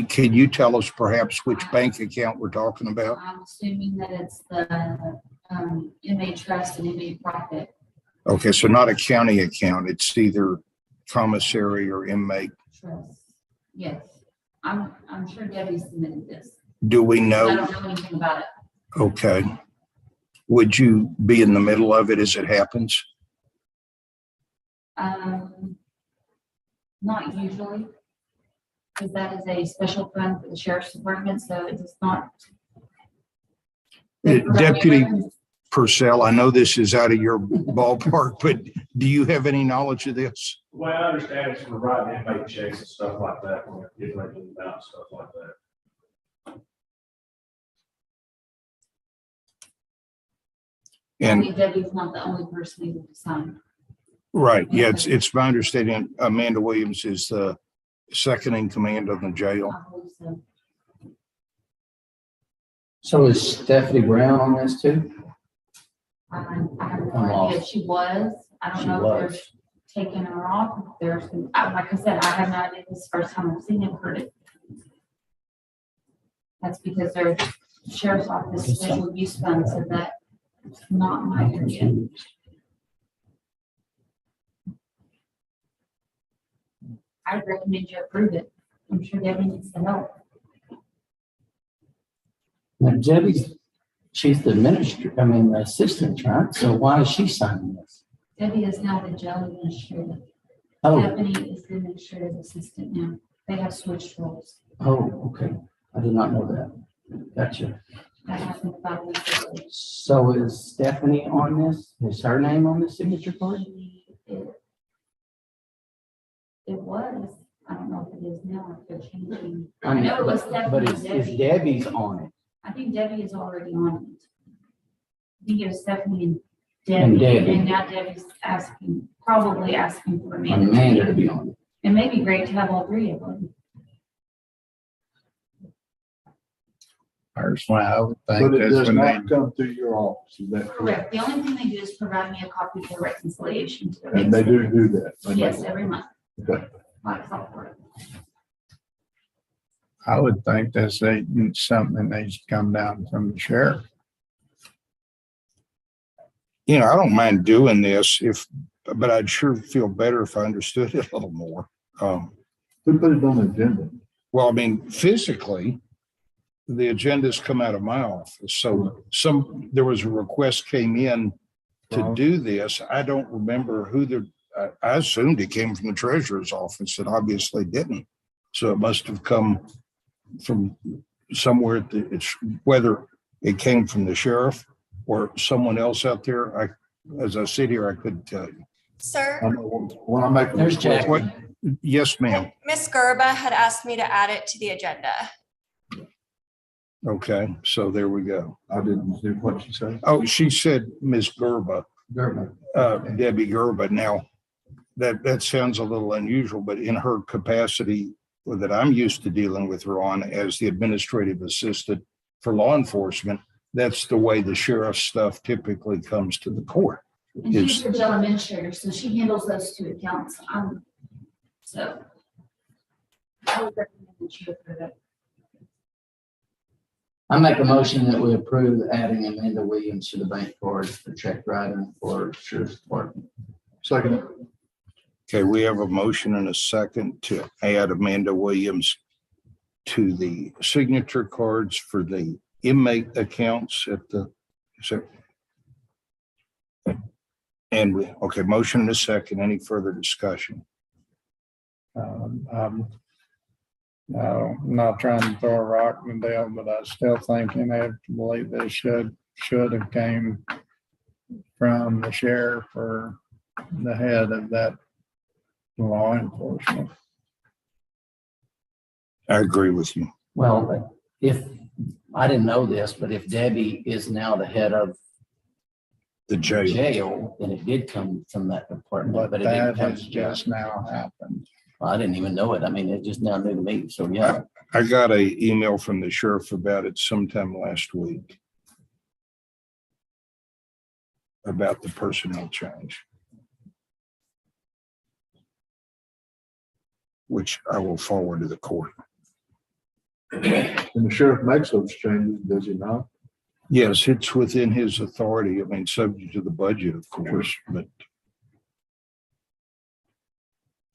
can you tell us perhaps which bank account we're talking about? I'm assuming that it's the MA Trust and MA Profit Okay, so not a county account. It's either commissary or inmate. Trust. Yes, I'm sure Debbie submitted this. Do we I know? don't know anything about it. Okay. Would you be in the middle of it as it happens? Not usually, because that is a special fund for the sheriff's department, so it does not. Deputy Purcell, I know this is out of your ballpark, but do you have any knowledge of this? Well, I understand it's for writing inmate checks and stuff like that, when we're getting ready to move out and stuff like that. And Debbie's not the only person able to sign. right, yeah, it's my understanding Amanda Williams is the second in command of the jail. I believe so. So is Stephanie Brown on this too? I have no I'm idea. lost. She was. I don't She know if was. they're taking her off. There's, like I said, I have no idea. This is the first time I've seen it, heard it. That's because their sheriff's office special use fund said that it's not my area. I recommend you approve it. I'm sure Debbie needs the help. Now she's the the assistant, right? So why is she signing this? Debbie is now the jail administrator. Oh, Stephanie is the administrative assistant now. They have switched roles. okay. I did not know that. Gotcha. That happened about a week ago. So is Stephanie on this? Is her name on the signature card? It was, I don't know if it is now, if they're changing. I I mean, know it was but Stephanie is and Debbie. Debbie's on it? I think Debbie is already on it. I think it was Stephanie And and Debbie. Debbie, and now Debbie's probably asking for Amanda. Amanda to be on it. It may be great to have all three of them. Personally, I would But think it this does would not need, come through your office, is that correct? Correct. The only thing they do is provide me a copy of the reconciliation to the. And they do that. Yes, every month. Okay. Like software. I would think that's something that needs to come down from the sheriff. You know, I don't mind doing this but I'd sure feel better if I understood it a little more. Who put it on the agenda? Well, I mean, physically, the agendas come out of my office. So there was a request came in to do this. I don't remember who I assumed it came from the treasurer's office. It obviously didn't. So it must have come from somewhere. Whether it came from the sheriff or someone else out there. As I sit here, I couldn't tell you. Sir, When I make a There's request, Jack. Yes, ma'am. Miss Gerba had asked me to add it to the agenda. Okay, so there we go. I didn't do what she said. Oh, she said Miss Gerba, Debbie Gerba. Now, that sounds a little unusual, but in her capacity that I'm used to dealing with her on as the administrative assistant for law enforcement, that's the way the sheriff's stuff typically comes to the court. And she's the jail administrator, so she handles those two accounts. So I would recommend that you approve it. I make a motion that we approve adding Amanda Williams to the bank cards for check writing for sheriff's department. Second. Okay, we have a motion and a second to add Amanda Williams to the signature cards for the inmate accounts at the, okay, motion and a second. Any further discussion? No, I'm not trying to throw a rock in the deal, but I still think inevitably they should have came from the sheriff or the head of that law enforcement. I agree with you. Well, if, I didn't know this, but if Debbie is now the head of The jail. jail, then it did come from that department, But but it didn't that come. has just now happened. I didn't even know it. I mean, it just now new to me. So yeah, I got an email from the sheriff about it sometime last week. About the personnel change. Which I will forward to the court. And the sheriff makes those changes, does he not? Yes, it's within his authority. I mean, subject to the budget, of course, but.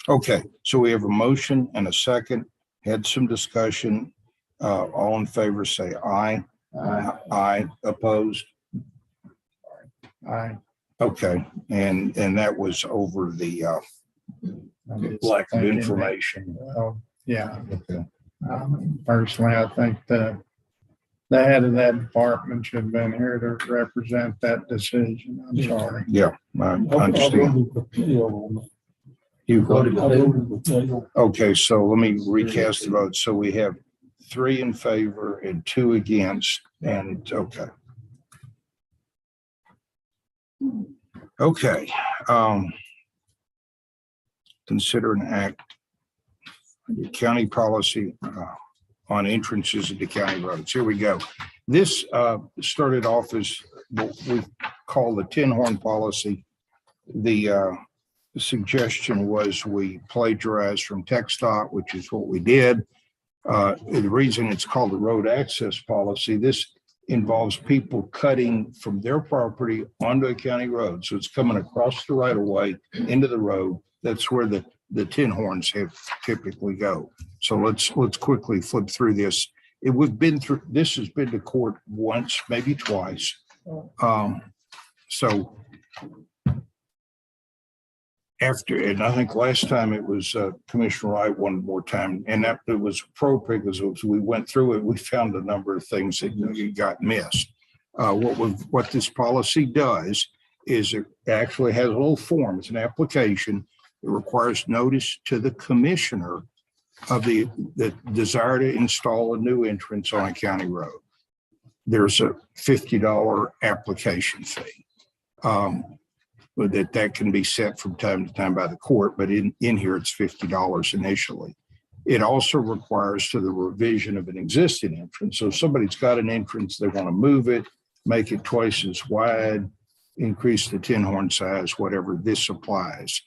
Okay, so we have a motion and a second, had some discussion. All in favor, say aye. Aye, opposed. Okay, and that was over the lack of information. Well, yeah. Okay. Personally, I think the head of that department should have been here to represent that decision. I'm sorry. Yeah, I understand. You voted. Okay, so let me recast the vote. So we have 3 in favor and 2 against, and okay. Okay. Consider an act, county policy on entrances into county roads. Here we go. This started off as what we call the tin horn policy. The suggestion was we plagiarized from TxDOT, which is what we did. The reason it's called the road access policy, this involves people cutting from their property onto a county road. So it's coming across the right of way into the road. That's where the tin horns have typically go. So let's quickly flip through this. This has been to court once, maybe twice. So and I think last time it was Commissioner Wright one more time, and that it was appropriate because as we went through it, we found a number of things that got missed. What this policy does is it actually has a little form. It's an application. It requires notice to the commissioner of the desire to install a new entrance on a county road. There's a $50 application fee. That can be set from time to time by the court, but in here it's $50 initially. It also requires to the revision of an existing entrance. So if somebody's got an entrance, they want to move it, make it twice as wide, increase the tin horn size, whatever, this applies.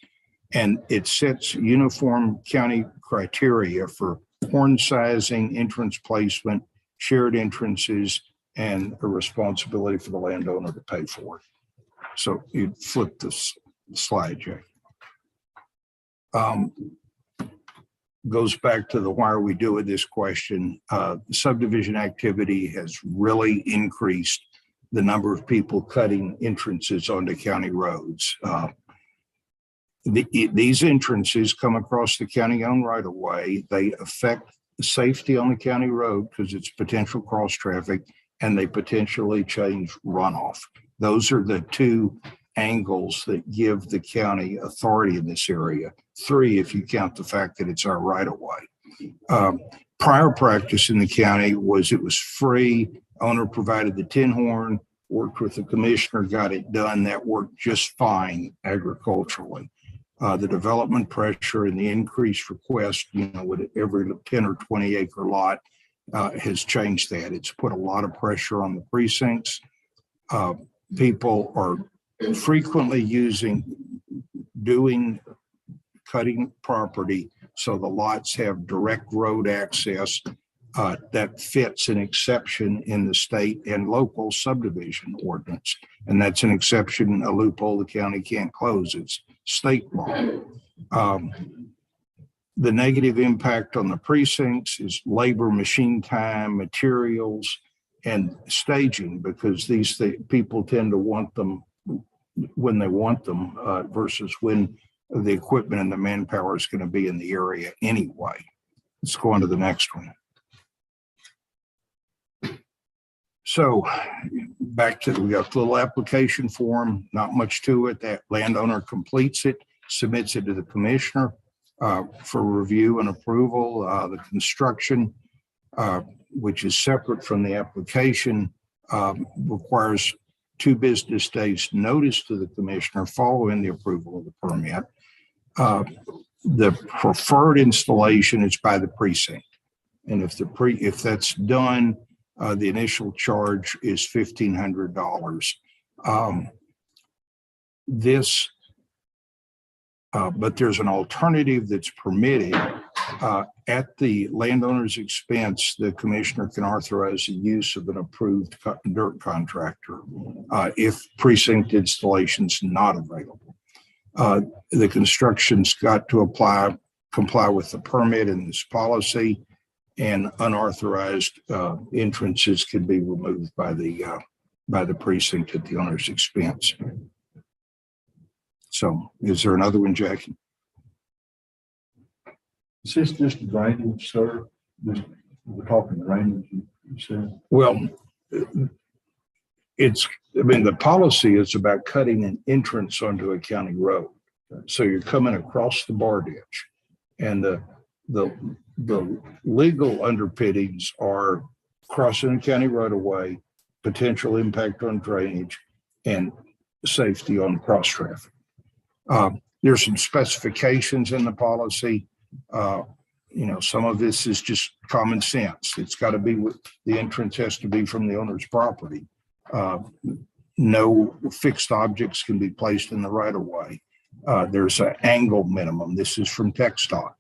And it sets uniform county criteria for horn sizing, entrance placement, shared entrances, and a responsibility for the landowner to pay for it. So you'd flip this slide, Jay. goes back to the why are we doing this question. Subdivision activity has really increased the number of people cutting entrances onto county roads. These entrances come across the county-owned right-of-way. They affect the safety on the county road because it's potential cross traffic, and they potentially change runoff. Those are the two angles that give the county authority in this area. Three, if you count the fact that it's our right-of-way. Prior practice in the county was it was free. Owner provided the tin horn, worked with the commissioner, got it done. That worked just fine agriculturally. The development pressure and the increased request, with every 10 or 20 acre lot has changed that. It's put a lot of pressure on the precincts. People are frequently cutting property so the lots have direct road access that fits an exception in the state and local subdivision ordinance. And that's an exception, a loophole the county can't close. It's state law. The negative impact on the precincts is labor, machine time, materials, and staging, because these people tend to want them when they want them versus when the equipment and the manpower is going to be in the area anyway. Let's go on to the next one. So back to, we got the little application form, not much to it. That landowner completes it, submits it to the commissioner for review and approval. The construction, which is separate from the application, requires 2 business days notice to the commissioner following the approval of the permit. The preferred installation is by the precinct. And if that's done, the initial charge is $1,500. But there's an alternative that's permitted at the landowner's expense. The commissioner can authorize the use of an approved cut and dirt contractor if precinct installation's not available. The construction's got to comply with the permit in this policy, and unauthorized entrances can be removed by the precinct at the owner's expense. So is there another one, Jackie? Is this just drainage, sir? We're talking drainage, you said? Well, the policy is about cutting an entrance onto a county road. So you're coming across the bar ditch, and the legal underpinnings are crossing a county right of way, potential impact on drainage, and safety on cross traffic. There's some specifications in the policy. Some of this is just common sense. It's got to be the entrance has to be from the owner's property. No fixed objects can be placed in the right of way. There's an angle minimum. This is from TxDOT,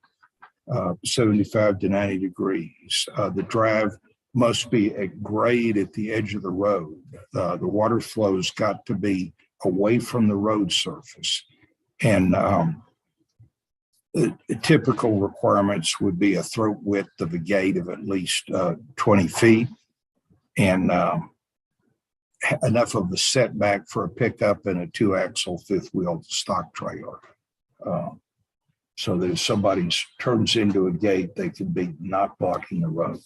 75 to 90 degrees. The drive must be at grade at the edge of the road. The water flow's got to be away from the road surface. And typical requirements would be a throat width of a gate of at least 20 feet and enough of a setback for a pickup and a 2-axle fifth-wheel stock trailer. So that if somebody turns into a gate, they could be not blocking the road.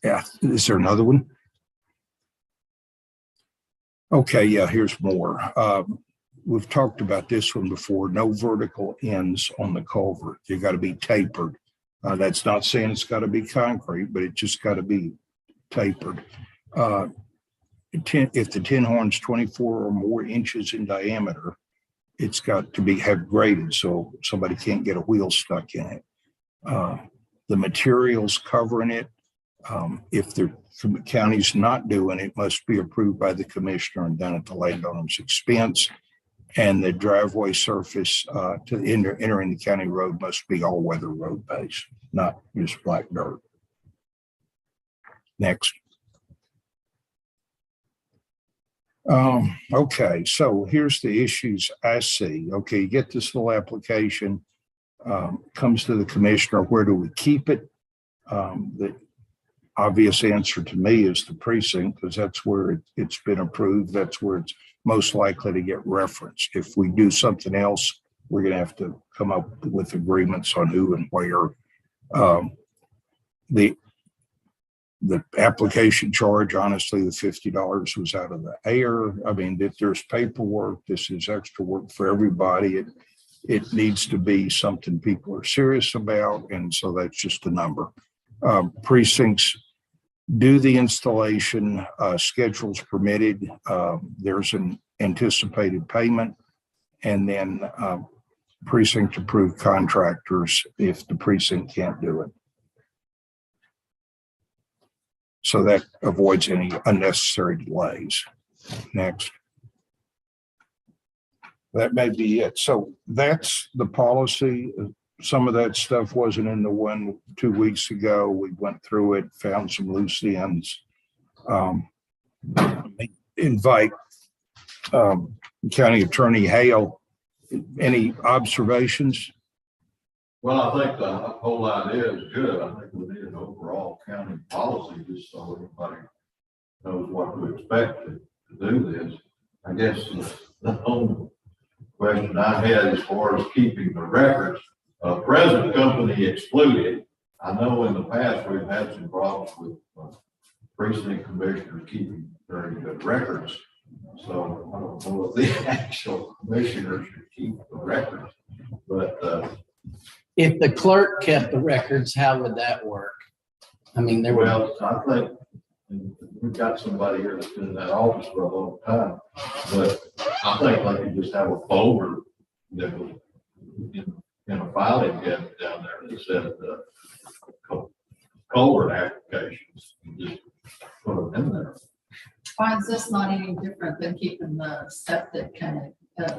Yeah, is there another one? Okay, yeah, here's more. We've talked about this one before. No vertical ends on the culvert. You got to be tapered. That's not saying it's got to be concrete, but it just got to be tapered. If the tin horn's 24 or more inches in diameter, it's got to have graded so somebody can't get a wheel stuck in it. The materials covering it, if the county's not doing it, must be approved by the commissioner and done at the landowner's expense. And the driveway surface to entering the county road must be all-weather road base, not just black dirt. Next. Okay, so here's the issues I see. Okay, you get this little application. comes to the commissioner, where do we keep it? The obvious answer to me is the precinct, because that's where it's been approved. That's where it's most likely to get referenced. If we do something else, we're going to have to come up with agreements on who and where. The application charge, honestly, the $50 was out of the air. I mean, if there's paperwork, this is extra work for everybody. It needs to be something people are serious about, and so that's just a number. Precincts do the installation, schedules permitted. There's an anticipated payment, and then precinct approved contractors if the precinct can't do it. So that avoids any unnecessary delays. Next. That may be it. So that's the policy. Some of that stuff wasn't in the one 2 weeks ago. We went through it, found some loose ends. Invite County Attorney Hale. Any observations? Well, I think the whole idea is good. I think we need an overall county policy just so everybody knows what to expect to do this. I guess the only question I had as far as keeping the records, present company excluded. I know in the past we've had some problems with precinct commissioners keeping very good records. So I don't know if the actual commissioners should keep the records, but If the clerk kept the records, how would that work? I mean, there were, well, I think we've got somebody here that's been in that office for a long time, but I think they could just have a folder that was in a filing cabinet down there that said culvert applications, and just put them in there. Why is this not any different than keeping the septic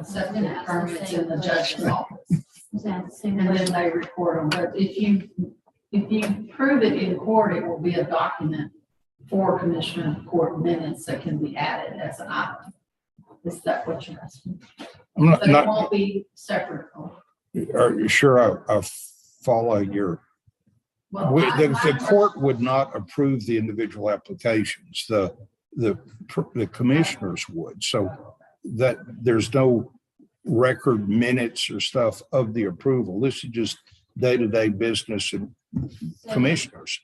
septic permits in the judge's office? And then they record them, but if you prove it in court, it will be a document for commissioner court minutes that can be added as an item. Is that what you're asking? But it won't be separate. Are you sure I follow your? Well, The court would not approve the individual applications. The commissioners would. So that there's no record minutes or stuff of the approval. This is just day-to-day business and commissioners.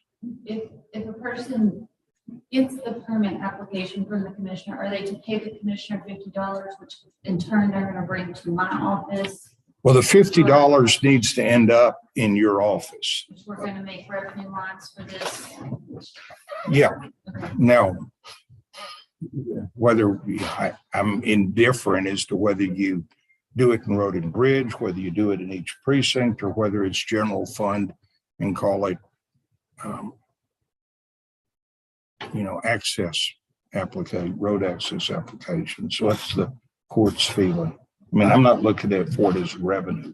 If a person gets the permit application from the commissioner, are they to pay the commissioner $50, which in turn they're gonna bring to my office? Well, the $50 needs to end up in your office. Which we're gonna make revenue lines for this. Yeah. Okay. Now, whether I'm indifferent as to whether you do it in Road and Bridge, whether you do it in each precinct, or whether it's general fund and call it, access application, road access application. So that's the court's feeling. I mean, I'm not looking at for it as revenue.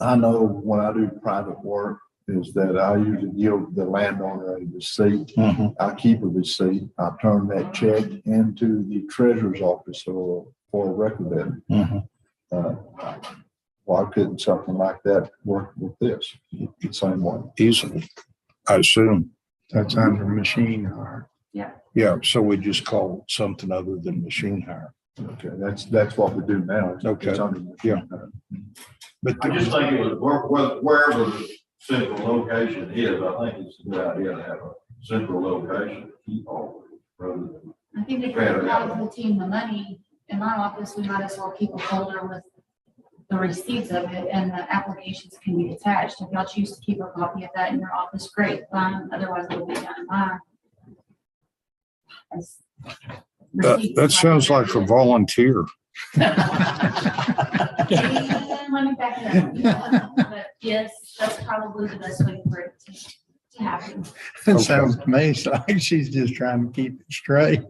I know when I do private work is that I usually give the landowner a receipt. I keep a receipt. I turn that check into the treasurer's office for a record of it. Why couldn't something like that work with this? The same way. Easily, I assume. That's under machine hire. Yeah, so we just call it something other than machine hire. Okay, that's what we do now. Okay. It's under machine hire. But I just think it was wherever the central location is, I think it's a good idea to have a central location to keep all of it rather than. I think if you're out of the team the money, in my office, we might as well keep a folder with the receipts of it and the applications can be attached. If y'all choose to keep a copy of that in your office, great, fine. Otherwise, it'll be done in mine. that sounds like a volunteer. Let me back it up. But yes, that's probably the best way for it to happen. It sounds to me like she's just trying to keep it straight.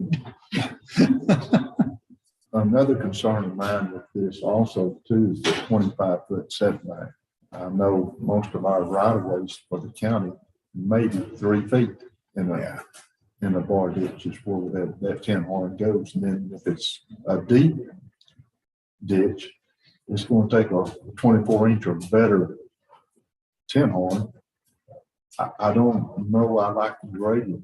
Another concern of mine with this also too is the 25-foot setback. I know most of our right of ways for the county, maybe 3 feet in a bar ditch is where that 10 horn goes. And then if it's a deep ditch, it's going to take a 24-inch or better tin horn. I don't know, I like the grading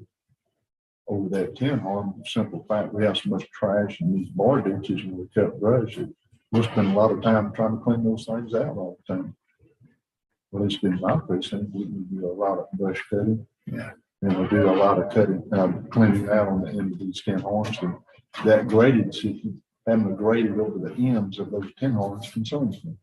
over that tin horn, simple fact, we have so much trash in these bar ditches when we cut brush. We'll spend a lot of time trying to clean those things out all the time. Well, it's been my precinct, we do a lot of brush cutting. Yeah. And we do a lot of cutting, cleaning out on the end of these tin horns. And that graded system, having to grade it over the ends of those tin horns concerns me.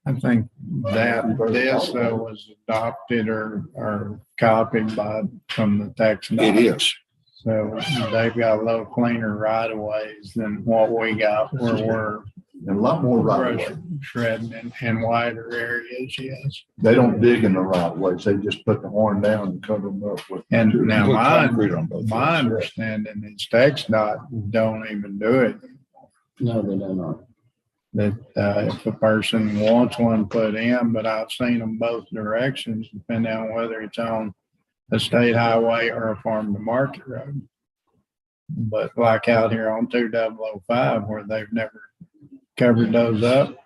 I think that this was adopted or copied from the tax. It is. So they've got a little cleaner right of ways than what we got where we're And a lot more right brush away. shredding in wider areas, yes. They don't dig in the right ways. They just put the horn down and cover them up with. And now Put my concrete on both ends. understanding is tax dot don't even do it. No, they do not. That if a person wants one put in, but I've seen them both directions, depending on whether it's on a state highway or a farm to market road. But like out here on 2005 where they've never covered those up,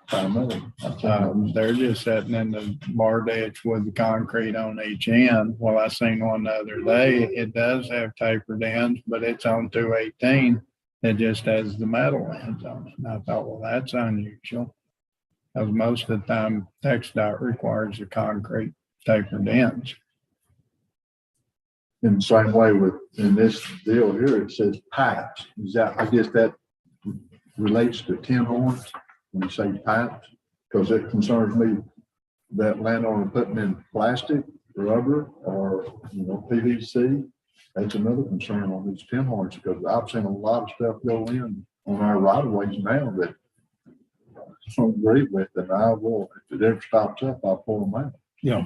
they're just sitting in the bar ditch with the concrete on each end. Well, I seen one the other day, it does have tapered ends, but it's on 218. It just has the metal ends on it. And I thought, well, that's unusual. Because most of the time, TxDOT requires the concrete tapered ends. In the same way with, in this deal here, it says pipes. Is that, I guess that relates to tin horns when you say pipes, because it concerns me that landowner putting in plastic, rubber, or, PVC. That's another concern on these tin horns, because I've seen a lot of stuff go in on our right of ways now that I don't agree with, and I will, if it ever stops up, I'll pull them out. Yeah.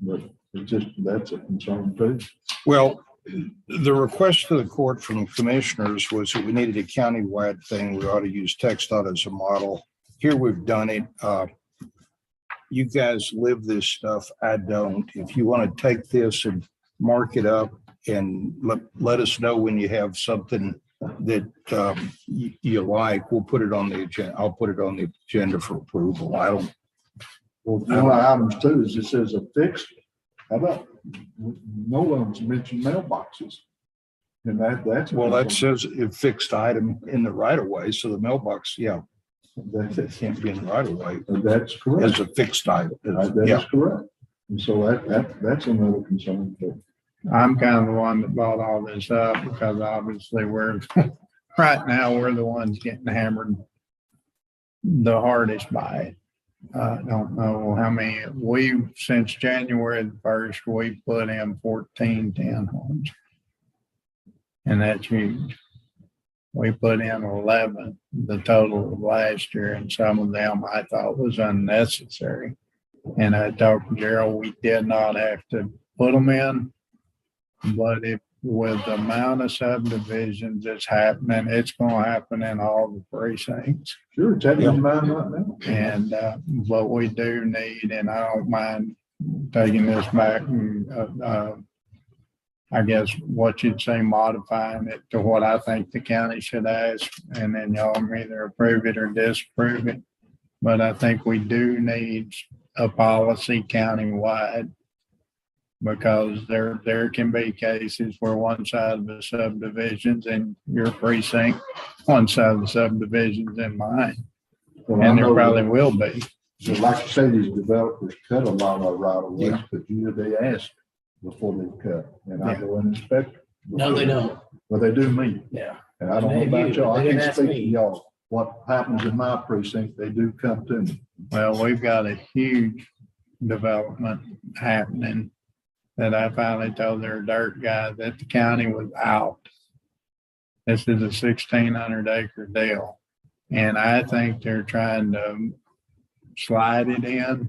But it's just, that's a concern too. Well, the request to the court from commissioners was that we needed a countywide thing. We ought to use TxDOT as a model. Here we've done it. You guys live this stuff. I don't. If you want to take this and mark it up and let us know when you have something that you like, we'll put it on the agenda. I'll put it on the agenda for approval. I don't. Well, one of the items too is it says affixed. How about, no one's mentioned mailboxes. And that's. Well, that says a fixed item in the right of way. So the mailbox, yeah, That's, it can't be in the right of way that's correct. as a fixed item. That Yeah. is correct. And so that's another concern too. I'm kind of the one that brought all this up because obviously we're, right now, we're the ones getting hammered the hardest by it. I don't know how many, since January the 1st, we put in 14 tin horns. And that's huge. We put in 11, the total of last year, and some of them I thought was unnecessary. And I talked to Gerald, we did not have to put them in. But if with the amount of subdivisions that's happening, it's gonna happen in all the precincts. Sure, take your mind right now. And what we do need, and I don't mind taking this back and I guess what you'd say modifying it to what I think the county should ask, and then y'all can either approve it or disapprove it. But I think we do need a policy countywide. Because there can be cases where one side of the subdivisions in your precinct, one side of the subdivisions in mine. Well, I And there know probably that- will be. So like you say, these developers cut a lot of right of ways, Yeah. but they ask before they cut. And I go and inspect. No, they don't. But they do me. Yeah. And I don't know They about do. y'all. They I didn't can't ask speak to me. y'all. What happens in my precinct, they do come to me. Well, we've got a huge development happening that I finally told their dirt guy that the county was out. This is a 1,600 acre deal. And I think they're trying to slide it in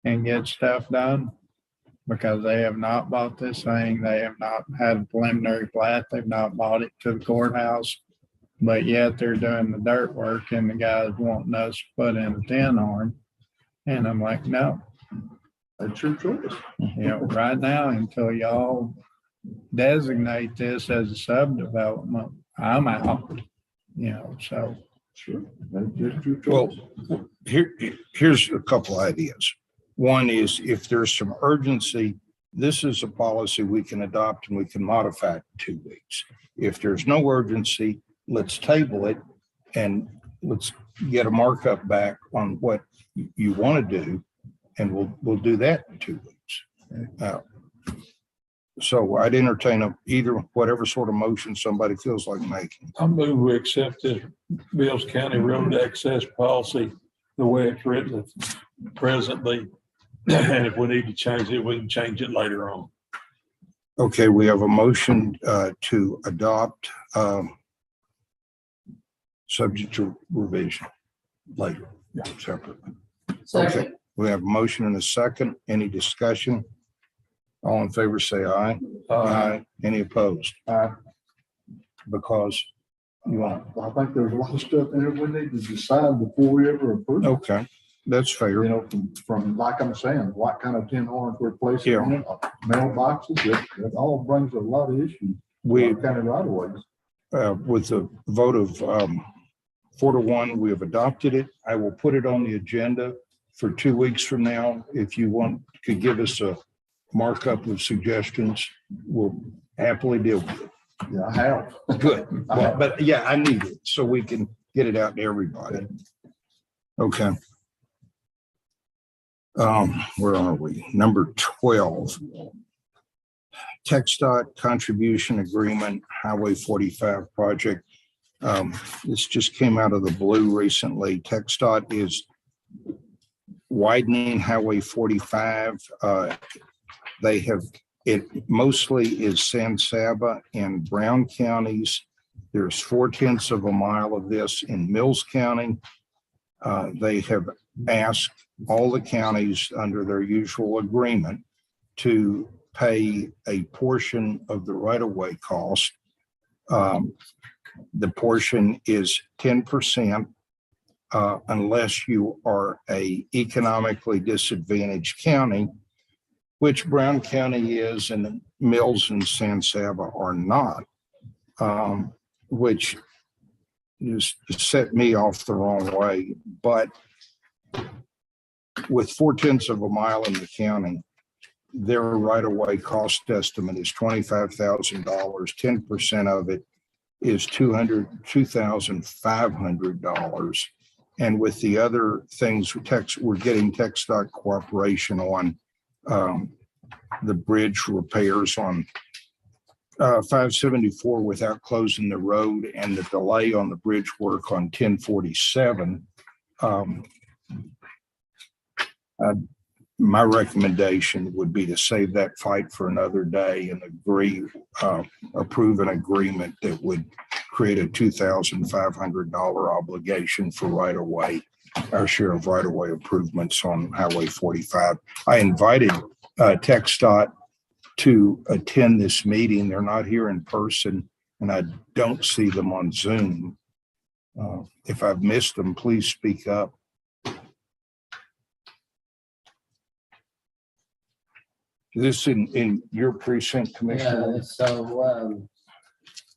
and get stuff done because they have not bought this thing. They have not had a preliminary plat. They've not bought it to the courthouse. But yet they're doing the dirt work and the guys wanting us to put in a tin horn. And I'm like, no, That's your choice. right now, until y'all designate this as a subdevelopment, I'm out, so. Sure. That's just your Well, choice. here's a couple ideas. One is if there's some urgency, this is a policy we can adopt and we can modify it in 2 weeks. If there's no urgency, let's table it and let's get a markup back on what you want to do. And we'll do that in 2 weeks. So I'd entertain either whatever sort of motion somebody feels like making. I move we accept this Mills County Road Access Policy the way it's written presently. And if we need to change it, we can change it later on. Okay, we have a motion to adopt subject to revision later, separately. Okay, we have a motion and a second. Any discussion? All in favor, say aye. Aye. Any opposed? Aye. Because you want, I think there's a lot of stuff in there we need to decide before we ever approve. okay, that's fair. You know, from like I'm saying, what kind of tin horns we're placing on it, mailboxes, it all brings a lot of issues. We, Kind of right of ways. with a vote of 4-1, we have adopted it. I will put it on the agenda for 2 weeks from now. If you could give us a markup of suggestions, we'll happily deal with it. Yeah, I have. Good. Well, but yeah, I need it so we can get it out to everybody. Okay. Where are we? Number 12. TxDOT contribution agreement, Highway 45 project. This just came out of the blue recently. TxDOT is widening Highway 45. They have, it mostly is San Saba and Brown counties. There's 0.4 of a mile of this in Mills County. They have asked all the counties under their usual agreement to pay a portion of the right-of-way cost. The portion is 10% unless you are a economically disadvantaged county, which Brown County is and Mills and San Saba are not, which just set me off the wrong way. But with 0.4 of a mile in the county, their right-of-way cost estimate is $25,000. 10% of it is $2,500. And with the other things, we're getting TxDOT cooperation on the bridge repairs on 574 without closing the road, and the delay on the bridge work on 1047. My recommendation would be to save that fight for another day and approve an agreement that would create a $2,500 obligation for right-of-way, our share of right-of-way improvements on Highway 45. I invited TxDOT to attend this meeting. They're not here in person, and I don't see them on Zoom. If I've missed them, please speak up. This in your precinct, Commissioner? Yeah, so,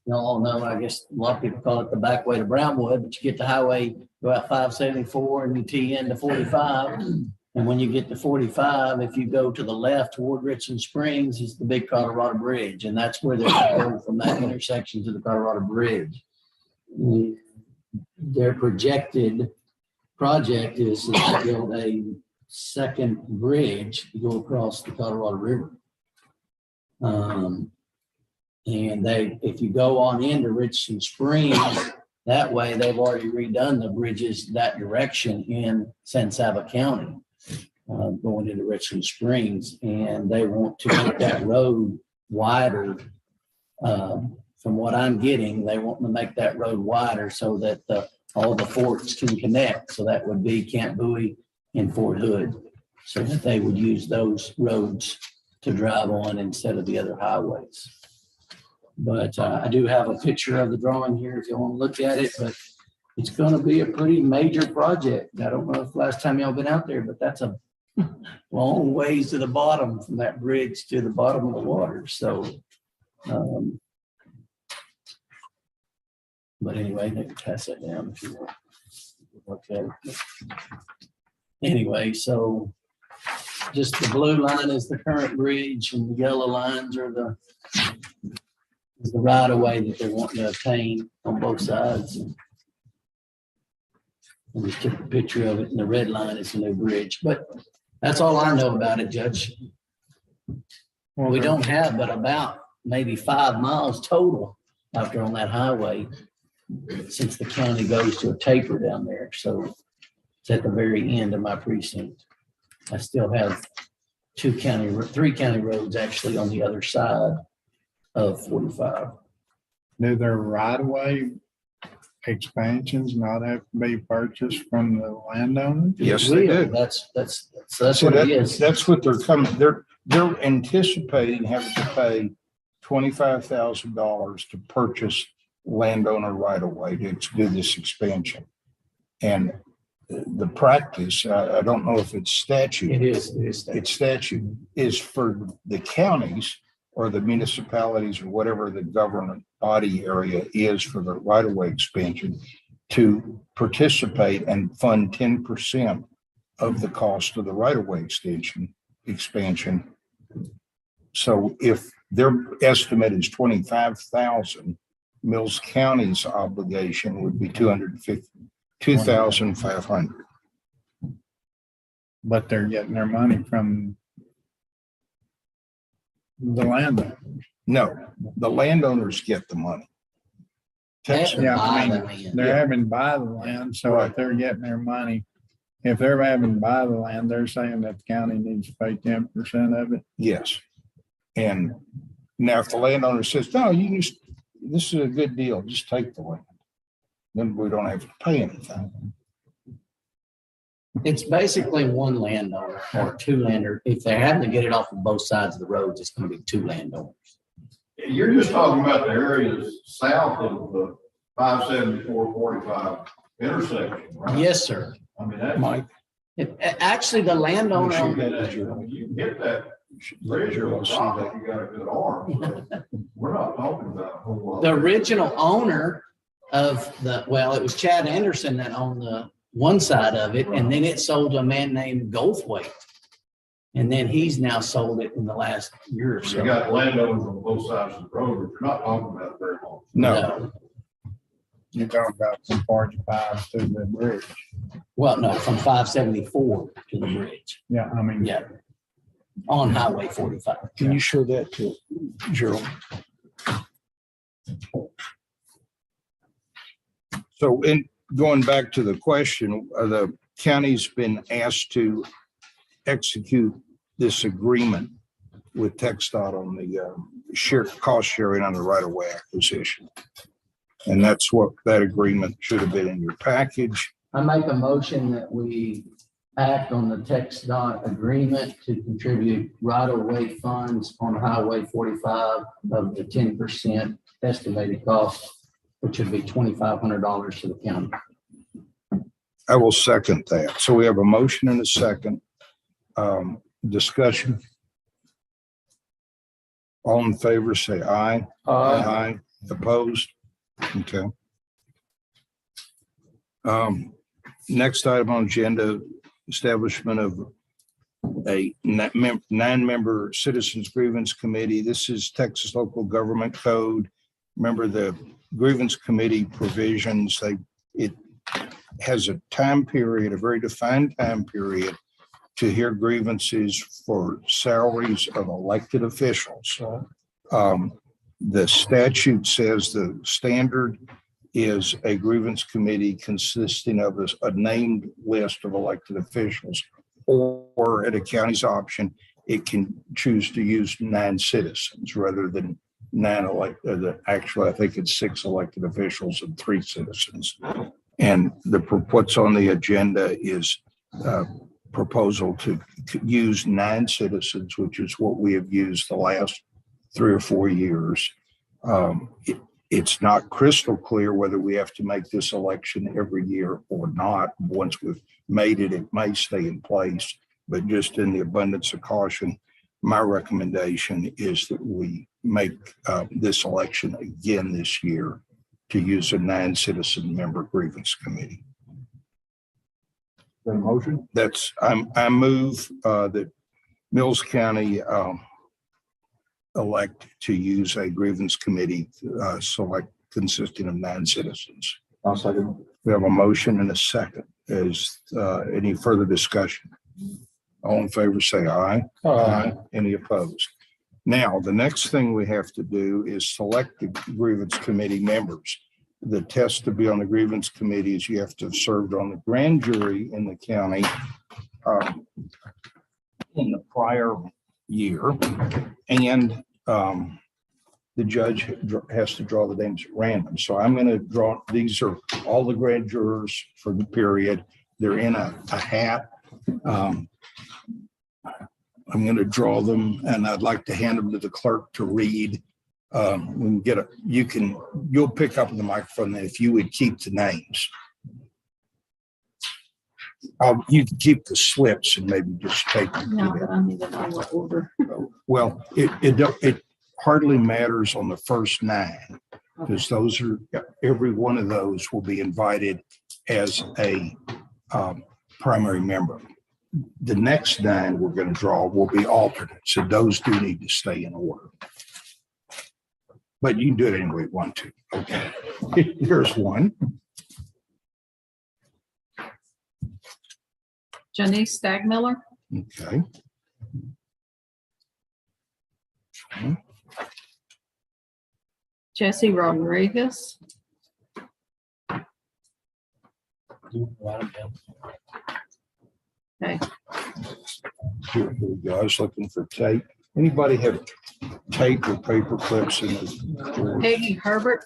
you all know, I guess a lot of people call it the back way to Brownwood, but you get the highway, go out 574 and you tee into 45. And when you get to 45, if you go to the left toward Richland Springs, is the big Colorado Bridge. And that's where they're going from that intersection to the Colorado Bridge. Their projected project is to build a second bridge to go across the Colorado River. And if you go on into Richland Springs, that way they've already redone the bridges that direction in San Saba County, going into Richland Springs, and they want to make that road wider. From what I'm getting, they want to make that road wider so that all the forks can connect. So that would be Camp Bowie in Fort Hood, so that they would use those roads to drive on instead of the other highways. But I do have a picture of the drawing here if you want to look at it, but it's going to be a pretty major project. I don't know if last time y'all been out there, but that's a long ways to the bottom from that bridge to the bottom of the water. So, but anyway, they can pass that down if you want. Okay. Anyway, so just the blue line is the current bridge and the yellow lines are is the right of way that they're wanting to obtain on both sides. And just took a picture of it, and the red line is the new bridge, but that's all I know about it, Judge. We don't have but about maybe 5 miles total out there on that highway, since the county goes to a taper down there. So it's at the very end of my precinct. I still have 3 county roads actually on the other side of 45. Do their right of way expansions not have to be purchased from the landowner? Yes, they do. That's So what it is. that's what they're coming, they're anticipating having to pay $25,000 to purchase landowner right of way to do this expansion. And the practice, I don't know if it's statute. It is. It's statute is for the counties or the municipalities or whatever the government body area is for the right of way expansion to participate and fund 10% of the cost of the right of way expansion. So if their estimate is 25,000, Mills County's obligation would be 2,500. But they're getting their money from the landowner. No, the landowners get the money. Texas, Yeah, Buy I the mean, land. they're having to buy the land, so Right. if they're getting their money, if they're having to buy the land, they're saying that the county needs to pay 10% of it. yes. And now if the landowner says, no, this is a good deal, just take the land, then we don't have to pay anything. It's basically one landowner or 2 landowners. If they're having to get it off of both sides of the roads, it's going to be 2 landowners. You're just talking about the areas south of the 574-45 intersection, right? Yes, sir. I mean, that's. Mike, Actually, the landowner, You can get that bridge or a rock if you got a good arm. But we're not talking about a whole lot. the original owner of it was Chad Anderson that owned the one side of it, and then it sold to a man named Goldthwait. And then he's now sold it in the last year or You so. got landowners on both sides of the road, but you're not talking about very long. no, You're talking about from 45 to the bridge. Well, no, from 574 to the bridge. Yeah, I mean. Yeah. On Highway 45. can you show that to Gerald? So in going back to the question, the county's been asked to execute this agreement with TxDOT on the cost sharing on the right of way acquisition. And that's what that agreement should have been in your package. I make a motion that we act on the TxDOT agreement to contribute right-of-way funds on Highway 45 of the 10% estimated cost, which would be $2,500 to the county. I will second that. So we have a motion and a second. Discussion. All in favor, say aye. Aye. Opposed? Okay. Next item on agenda, establishment of a 9-member Citizens Grievance Committee. This is Texas Local Government Code. Remember the grievance committee provisions, it has a time period, a very defined time period to hear grievances for salaries of elected officials. The statute says the standard is a grievance committee consisting of a named list of elected officials, or at a county's option, it can choose to use 9 citizens rather than 9 elected. Actually, I think it's 6 elected officials and 3 citizens. And what's on the agenda is proposal to use 9 citizens, which is what we have used the last 3 or 4 years. It's not crystal clear whether we have to make this election every year or not. Once we've made it, it may stay in place, but just in the abundance of caution, my recommendation is that we make this election again this year to use a 9-citizen member grievance committee. The motion? I move that Mills County elect to use a grievance committee select consisting of 9 citizens. I'll second. We have a motion and a second. Is any further discussion? All in favor, say aye. Any opposed? Now, the next thing we have to do is select the grievance committee members. The test to be on the grievance committee is you have to have served on the grand jury in the county in the prior year, and the judge has to draw the names at random. So I'm going to draw, these are all the grand jurors for the period. They're in a hat. I'm going to draw them, and I'd like to hand them to the clerk to read. We can get a, you'll pick up the microphone if you would keep the names. You can keep the slips and maybe just take them. No, but I need to know what order. Well, it hardly matters on the first 9, because those are, every one of those will be invited as a primary member. The next 9 we're going to draw will be alternates, and those do need to stay in order. But you can do it any way you want to. Okay. Here's one. Janice Stagmiller, Okay. Jesse Rodriguez, okay, Here we go. I was looking for tape. Anybody have tape or paper clips in the? Peggy Herbert,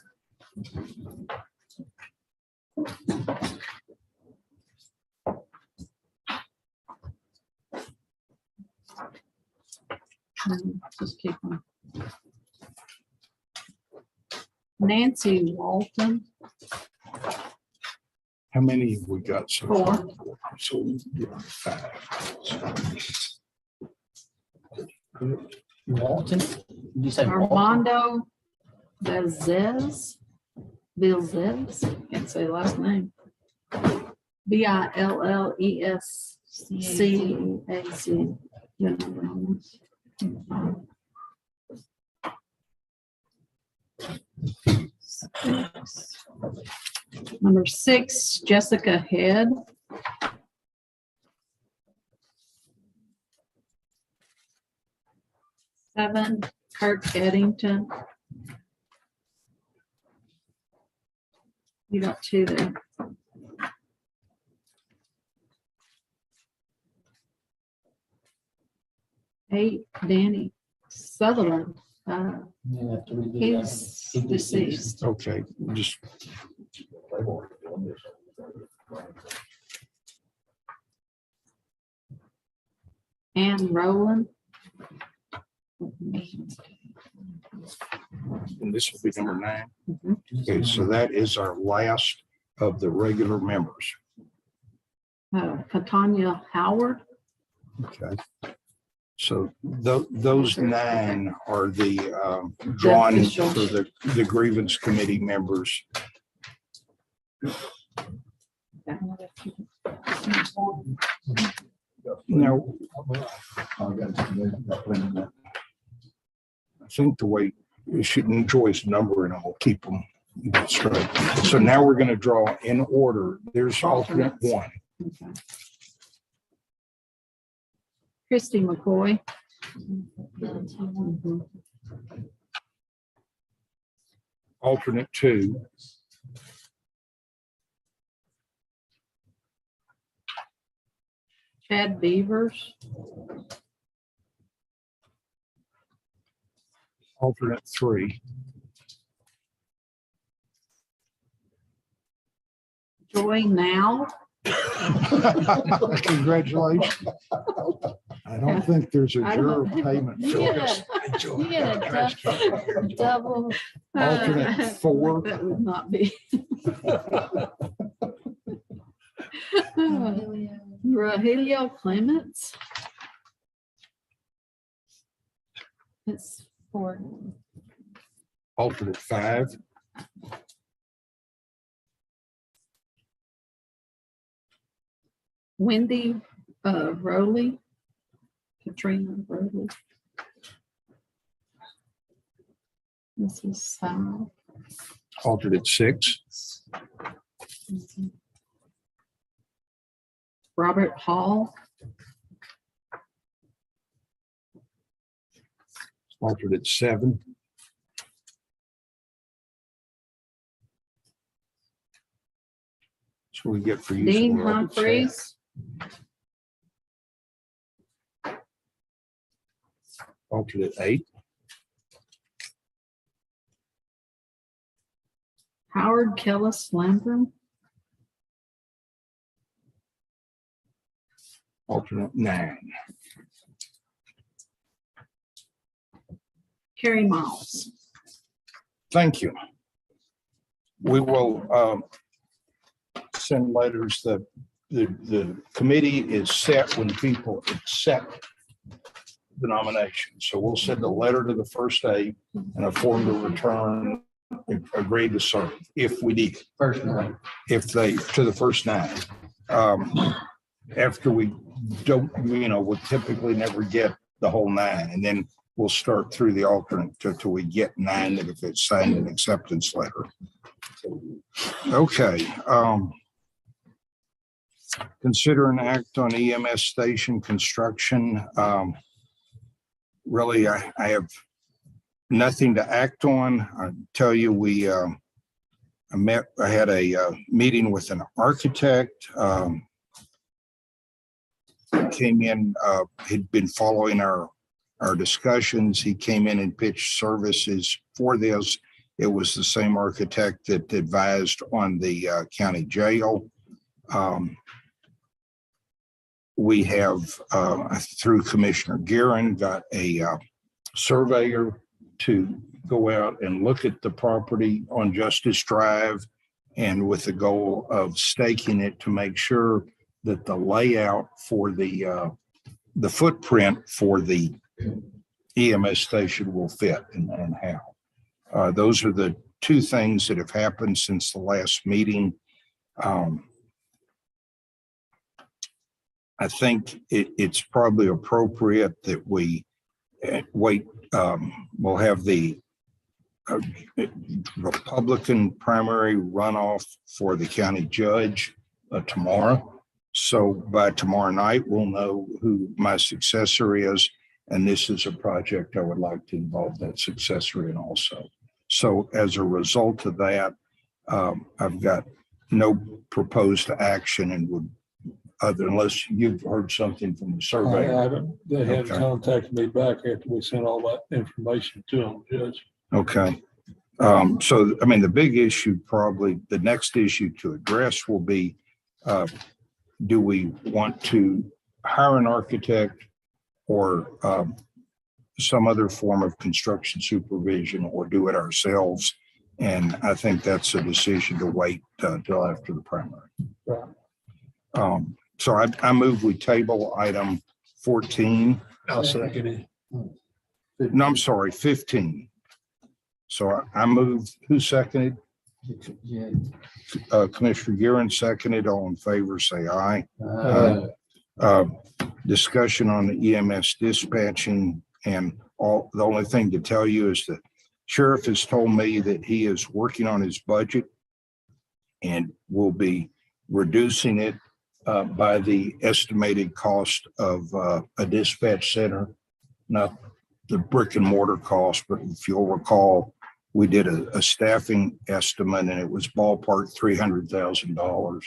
just keep them. Nancy Walton, How many have we got so far? 4. So yeah, 5. Walton, did you say Walton? Armando Valdez, can't say last name. Billescac. Number 6, Jessica Head. Seven, Kurt Eddington. You got 2 there. 8, Danny Sutherland. You have to redo that. He's deceased. Okay, just Ann Rowland. and this will be number 9. Mhm. Okay, so that is our last of the regular members. Katanya Howard. Okay. So those 9 are the drawn officials. for the grievance committee members. Now, I think the way you should enjoy is numbering them, we'll keep them straight. So now we're going to draw in order. There's alternate 1. Okay. Christy McCoy. Alternate 2. Chad Beavers. Alternate 3. Joy Now. Congratulations. I don't think there's a I juror don't- payment. You for get this. You get a double. Alternate 4. That would not be. Rogelio Clements. It's 4. Alternate 5. Wendy Rowley. Katrina Brody. This is, Alternate 6. Robert Hall, Alternate 7. That's what we get for using Dean Robert's hat. Humphreys, Alternate 8. Howard Kellis Lambert, Alternate 9. Carrie Miles. Thank you. We will send letters. The committee is set when people accept the nomination. So we'll send a letter to the first 8 and a form to return, agree to serve if we need it. First one. If they, to the first 9. After we don't, we'll typically never get the whole 9, and then we'll start through the alternate till we get 9 that if it's signed an acceptance letter. Okay. Consider an act on EMS station construction. Really, I have nothing to act on. I tell you, I had a meeting with an architect. Came in, had been following our discussions. He came in and pitched services for this. It was the same architect that advised on the county jail. We have, through Commissioner Guerin, got a surveyor to go out and look at the property on Justice Drive, and with the goal of staking it to make sure that the layout for the footprint for the EMS station will fit and how. Those are the 2 things that have happened since the last meeting. I think it's probably appropriate that we wait. We'll have the Republican primary runoff for the county judge tomorrow. So by tomorrow night, we'll know who my successor is. And this is a project I would like to involve that successor in also. So as a result of that, I've got no proposed action and would, unless you've heard something from the surveyor. I haven't, they haven't Okay. contacted me back after we sent all that information to them, Judge. Okay. So, I mean, the big issue, probably the next issue to address will be, do we want to hire an architect or some other form of construction supervision, or do it ourselves? And I think that's a decision to wait till after the primary. Right. So I move we table item 14. I'll second it. No, I'm sorry, 15. So I moved. Who seconded? Yeah. Commissioner Guerin seconded. All in favor, say aye. Discussion on the EMS dispatching, and all. The only thing to tell you is the sheriff has told me that he is working on his budget and will be reducing it by the estimated cost of a dispatch center, not the brick and mortar cost, but if you'll recall, we did a staffing estimate and it was ballpark $300,000.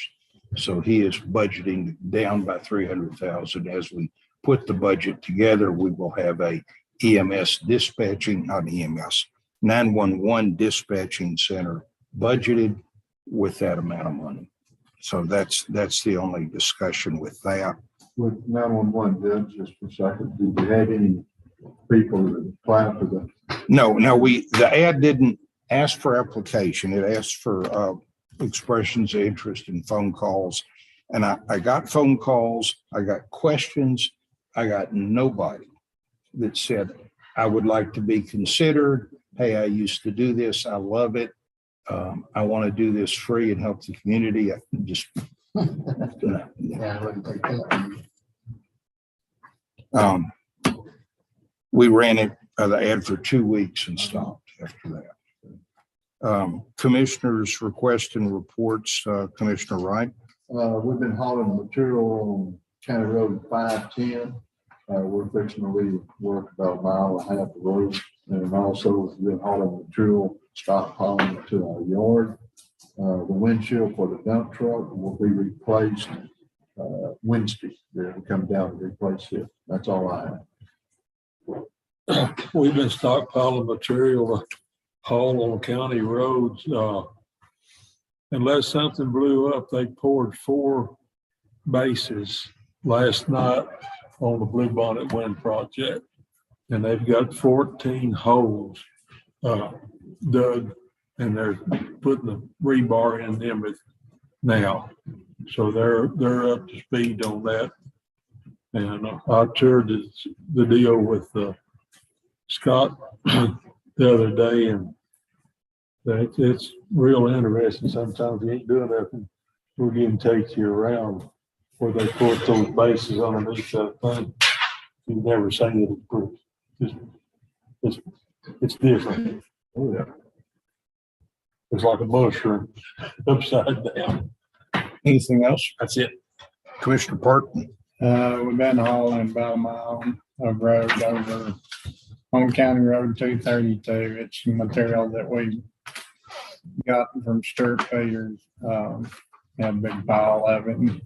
So he is budgeting down by $300,000. As we put the budget together, we will have a EMS dispatching, not EMS, 911 dispatching center budgeted with that amount of money. So that's the only discussion with that. With 911, Judge, just for a second, did you have any people that applied for the? No, the ad didn't ask for application. It asked for expressions of interest and phone calls. And I got phone calls, I got questions, I got nobody that said, I would like to be considered. Hey, I used to do this. I love it. I want to do this free and help the community. I just, Yeah, I wouldn't take that. We ran it, the ad for 2 weeks and stopped after that. Commissioners request and reports, Commissioner Wright. We've been hauling material on County Road 510. We're fixing to rework about a mile and a half of road. And also we've been hauling material, stockpiling to our yard. The windshield for the dump truck will be replaced Wednesday. They'll come down and replace it. That's all I have. We've been stockpiling material to haul on county roads. Unless something blew up, they poured 4 bases last night on the Blue Bonnet Wind project. And they've got 14 holes dug, and they're putting the rebar in them now. So they're up to speed on that. And I toured the deal with Scott the other day, and it's real interesting. Sometimes you ain't doing nothing, we'll get and take you around where they put those bases underneath that thing. You've never seen it before. It's different. Oh, yeah. It's like a mushroom upside down. Anything else? That's it. Commissioner Parton. We've been hauling about a mile of road over on County Road 232. It's material that we got from Stuart Peters. Had a big pile of it. And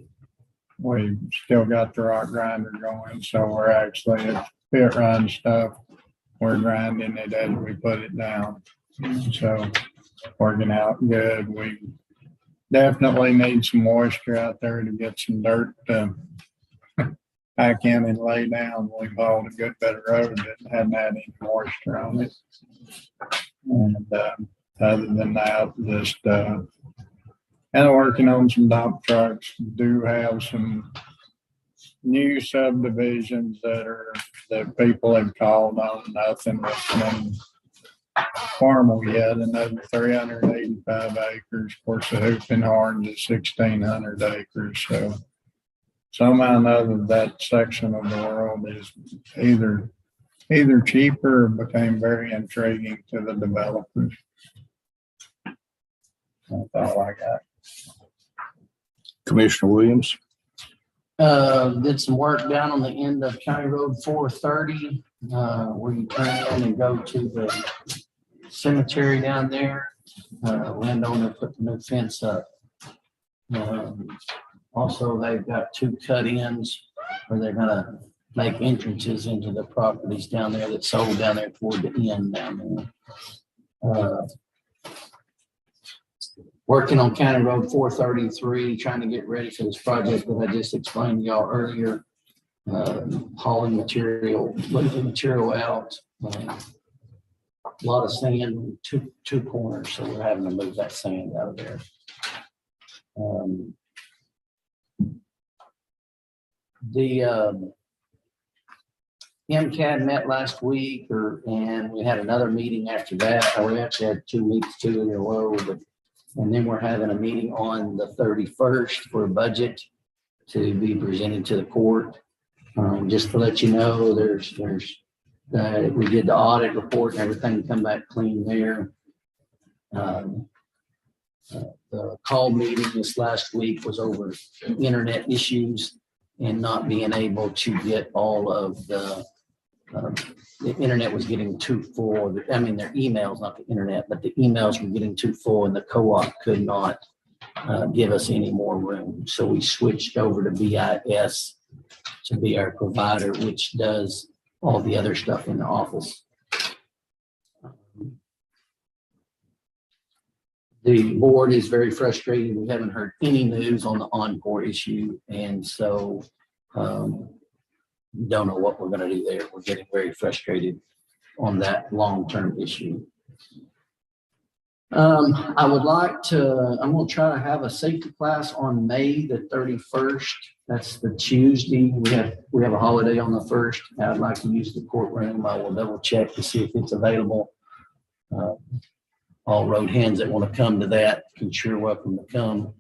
we still got the rock grinder going, so we're actually it's pit run stuff. We're grinding it as we put it down. So working out good. We definitely need some moisture out there to get some dirt back in and lay down. We've hauled a good bit of road that hadn't had any moisture on it. And other than that, just and working on some dump trucks. Do have some new subdivisions that people have called on. Nothing that's been formal yet. Another 385 acres. Of course, the Hooping Horns is 1,600 acres. So somehow or another, that section of the world is either cheaper or became very intriguing to the developers. That's all I got. Commissioner Williams. Did some work down on the end of County Road 430, where you turn in and go to the cemetery down there. Landowner put the new fence up. Also, they've got 2 cut-ins where they're gonna make entrances into the properties down there that sold down there toward the end down there. Working on County Road 433, trying to get ready for this project that I just explained to y'all earlier. Hauling material, moving material out. A lot of sand, two corners, so we're having to move that sand out of there. The MCAD met last week, and we had another meeting after that. We actually had 2 weeks, 2 in a row, and then we're having a meeting on the 31st for a budget to be presented to the court. Just to let you know, we did the audit report and everything come back clean there. The call meeting this last week was over internet issues and not being able to get all of the internet was getting too full. I mean, their emails, not the internet, but the emails were getting too full and the co-op could not give us any more room. So we switched over to BIS to be our provider, which does all the other stuff in the office. The board is very frustrated. We haven't heard any news on the Encore issue. And so don't know what we're going to do there. We're getting very frustrated on that long-term issue. I would like to, I'm going to try to have a safety class on May the 31st. That's the Tuesday. We have a holiday on the 1st. I'd like to use the courtroom. I will double check to see if it's available. All road hands that want to come to that can sure welcome to come.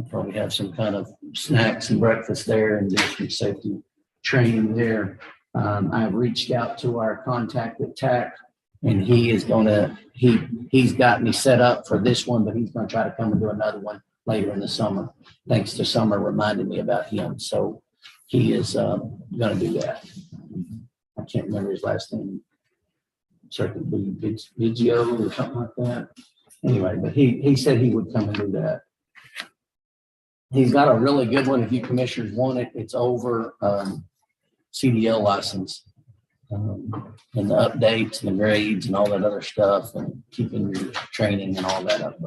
Probably have some kind of snacks and breakfast there and do some safety training there. I've reached out to our contact at TAC, and he's got me set up for this one, but he's gonna try to come and do another one later in the summer, thanks to Summer reminding me about him. So he is gonna do that. I can't remember his last name. Certainly Vigio or something like that. Anyway, but he said he would come and do that. He's got a really good one. If you commissioners want it, it's over CDL license. And the updates and the grades and all that other stuff and keeping your training and all that up.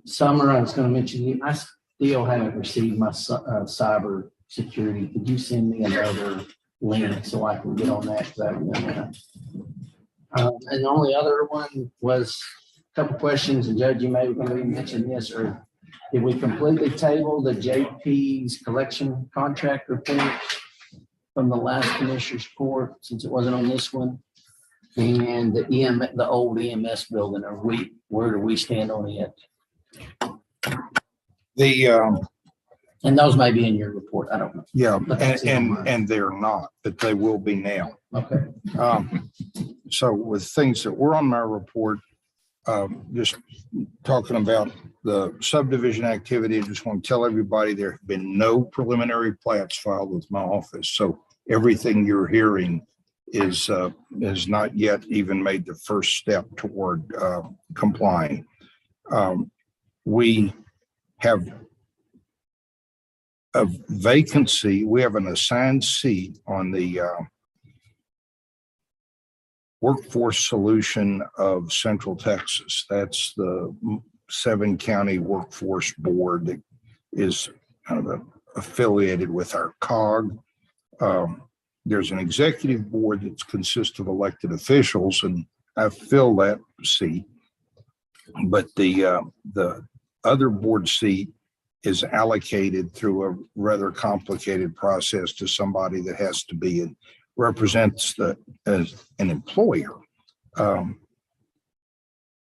Summer, I was going to mention you, I still haven't received my cyber security. Could you send me another link so I can get on that? 'Cause I haven't done that. And the only other one was a couple questions, and Judge, you may want to mention this, or did we completely table the JP's collection contract report from the last commissioner's court, since it wasn't on this one? And the old EMS building, where do we stand on it? And those may be in your report, I don't know. Yeah, and they're not, but they will be now. Okay. So with things that were on my report, just talking about the subdivision activity, I just want to tell everybody there have been no preliminary plats filed with my office. So everything you're hearing is not yet even made the first step toward complying. We have a vacancy. We have an assigned seat on the Workforce Solution of Central Texas. That's the 7-county workforce board that is kind of affiliated with our COG. There's an executive board that consists of elected officials, and I fill that seat. But the other board seat is allocated through a rather complicated process to somebody that has to be and represents as an employer.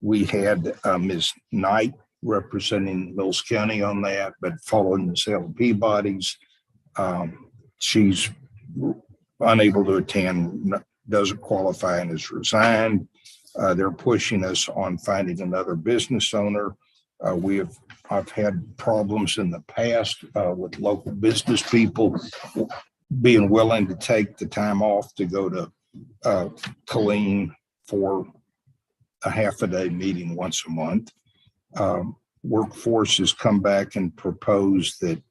We had Ms. Knight representing Mills County on that, but following the sale of Peabody's, she's unable to attend, doesn't qualify, and has resigned. They're pushing us on finding another business owner. I've had problems in the past with local business people being willing to take the time off to go to Killeen for a half-a-day meeting once a month. Workforce has come back and proposed that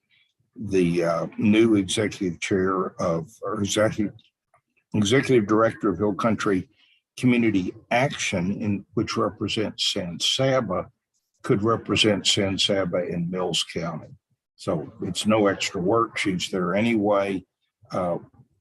the new executive director of Hill Country Community Action, which represents San Saba, could represent San Saba in Mills County. So it's no extra work. She's there anyway.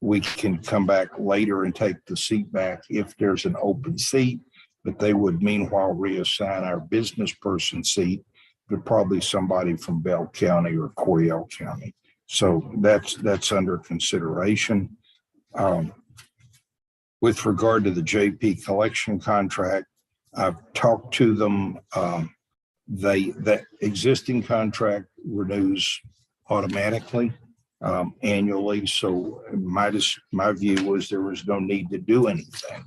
We can come back later and take the seat back if there's an open seat, but they would meanwhile reassign our business person seat to probably somebody from Bell County or Coryell County. So that's under consideration. With regard to the JP collection contract, I've talked to them. That existing contract renews automatically annually. So my view was there was no need to do anything.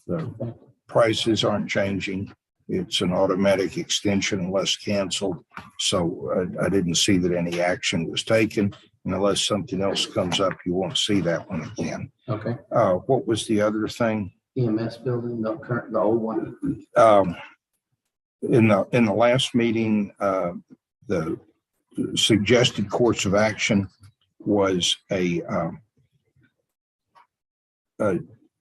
The prices aren't changing. It's an automatic extension unless canceled. So I didn't see that any action was taken. And unless something else comes up, you won't see that one again. Okay. What was the other thing? EMS building, the old one. In the last meeting, the suggested course of action was a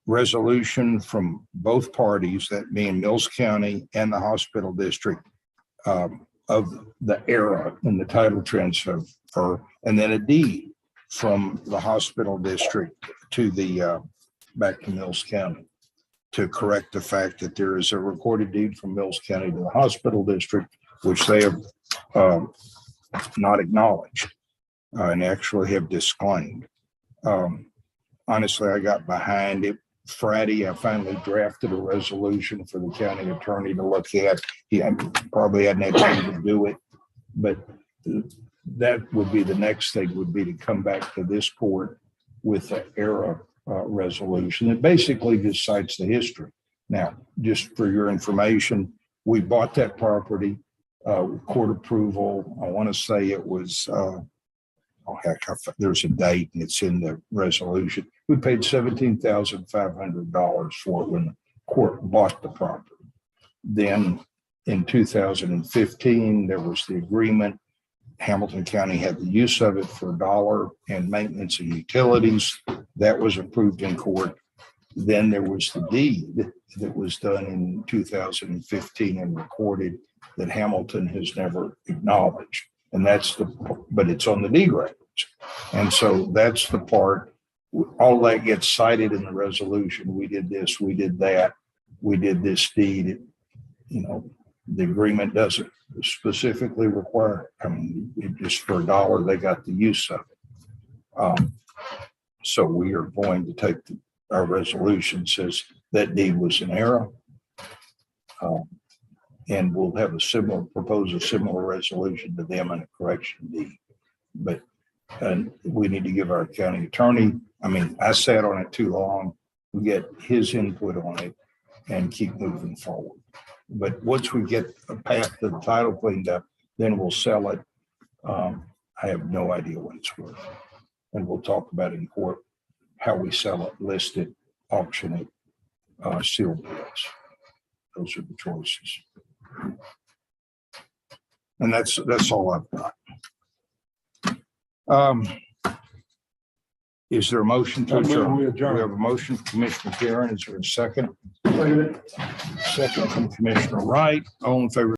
resolution from both parties, that being Mills County and the hospital district, of the era in the title transfer, and then a deed from the hospital district to the back to Mills County, to correct the fact that there is a recorded deed from Mills County to the hospital district, which they have not acknowledged and actually have disclaimed. Honestly, I got behind it Friday. I finally drafted a resolution for the county attorney to look at. He probably hadn't had time to do it, but that would be the next thing, would be to come back to this court with the ERA resolution. It basically just cites the history. Now, just for your information, we bought that property, court approval. I want to say it was, oh heck, there's a date and it's in the resolution. We paid $17,500 for it when the court bought the property. Then in 2015, there was the agreement. Hamilton County had the use of it for $1 and maintenance and utilities. That was approved in court. Then there was the deed that was done in 2015 and recorded that Hamilton has never acknowledged. And that's but it's on the deed records. And so that's the part, all that gets cited in the resolution. We did this, we did that, we did this deed. You know, the agreement doesn't specifically require, I mean, just for $1, they got the use of it. So we are going to take our resolution says that deed was an error. And we'll have propose a similar resolution to them and a correction deed. But we need to give our county attorney, I sat on it too long. We get his input on it and keep moving forward. But once we get a path to the title cleaned up, then we'll sell it. I have no idea what it's worth. And we'll talk about in court how we sell it, list it, auction it, seal bids. Those are the choices. And that's all I've got. Is there a motion to adjourn? We have a motion from Commissioner Karen. Is there a second? Second from Commissioner Wright. All in favor?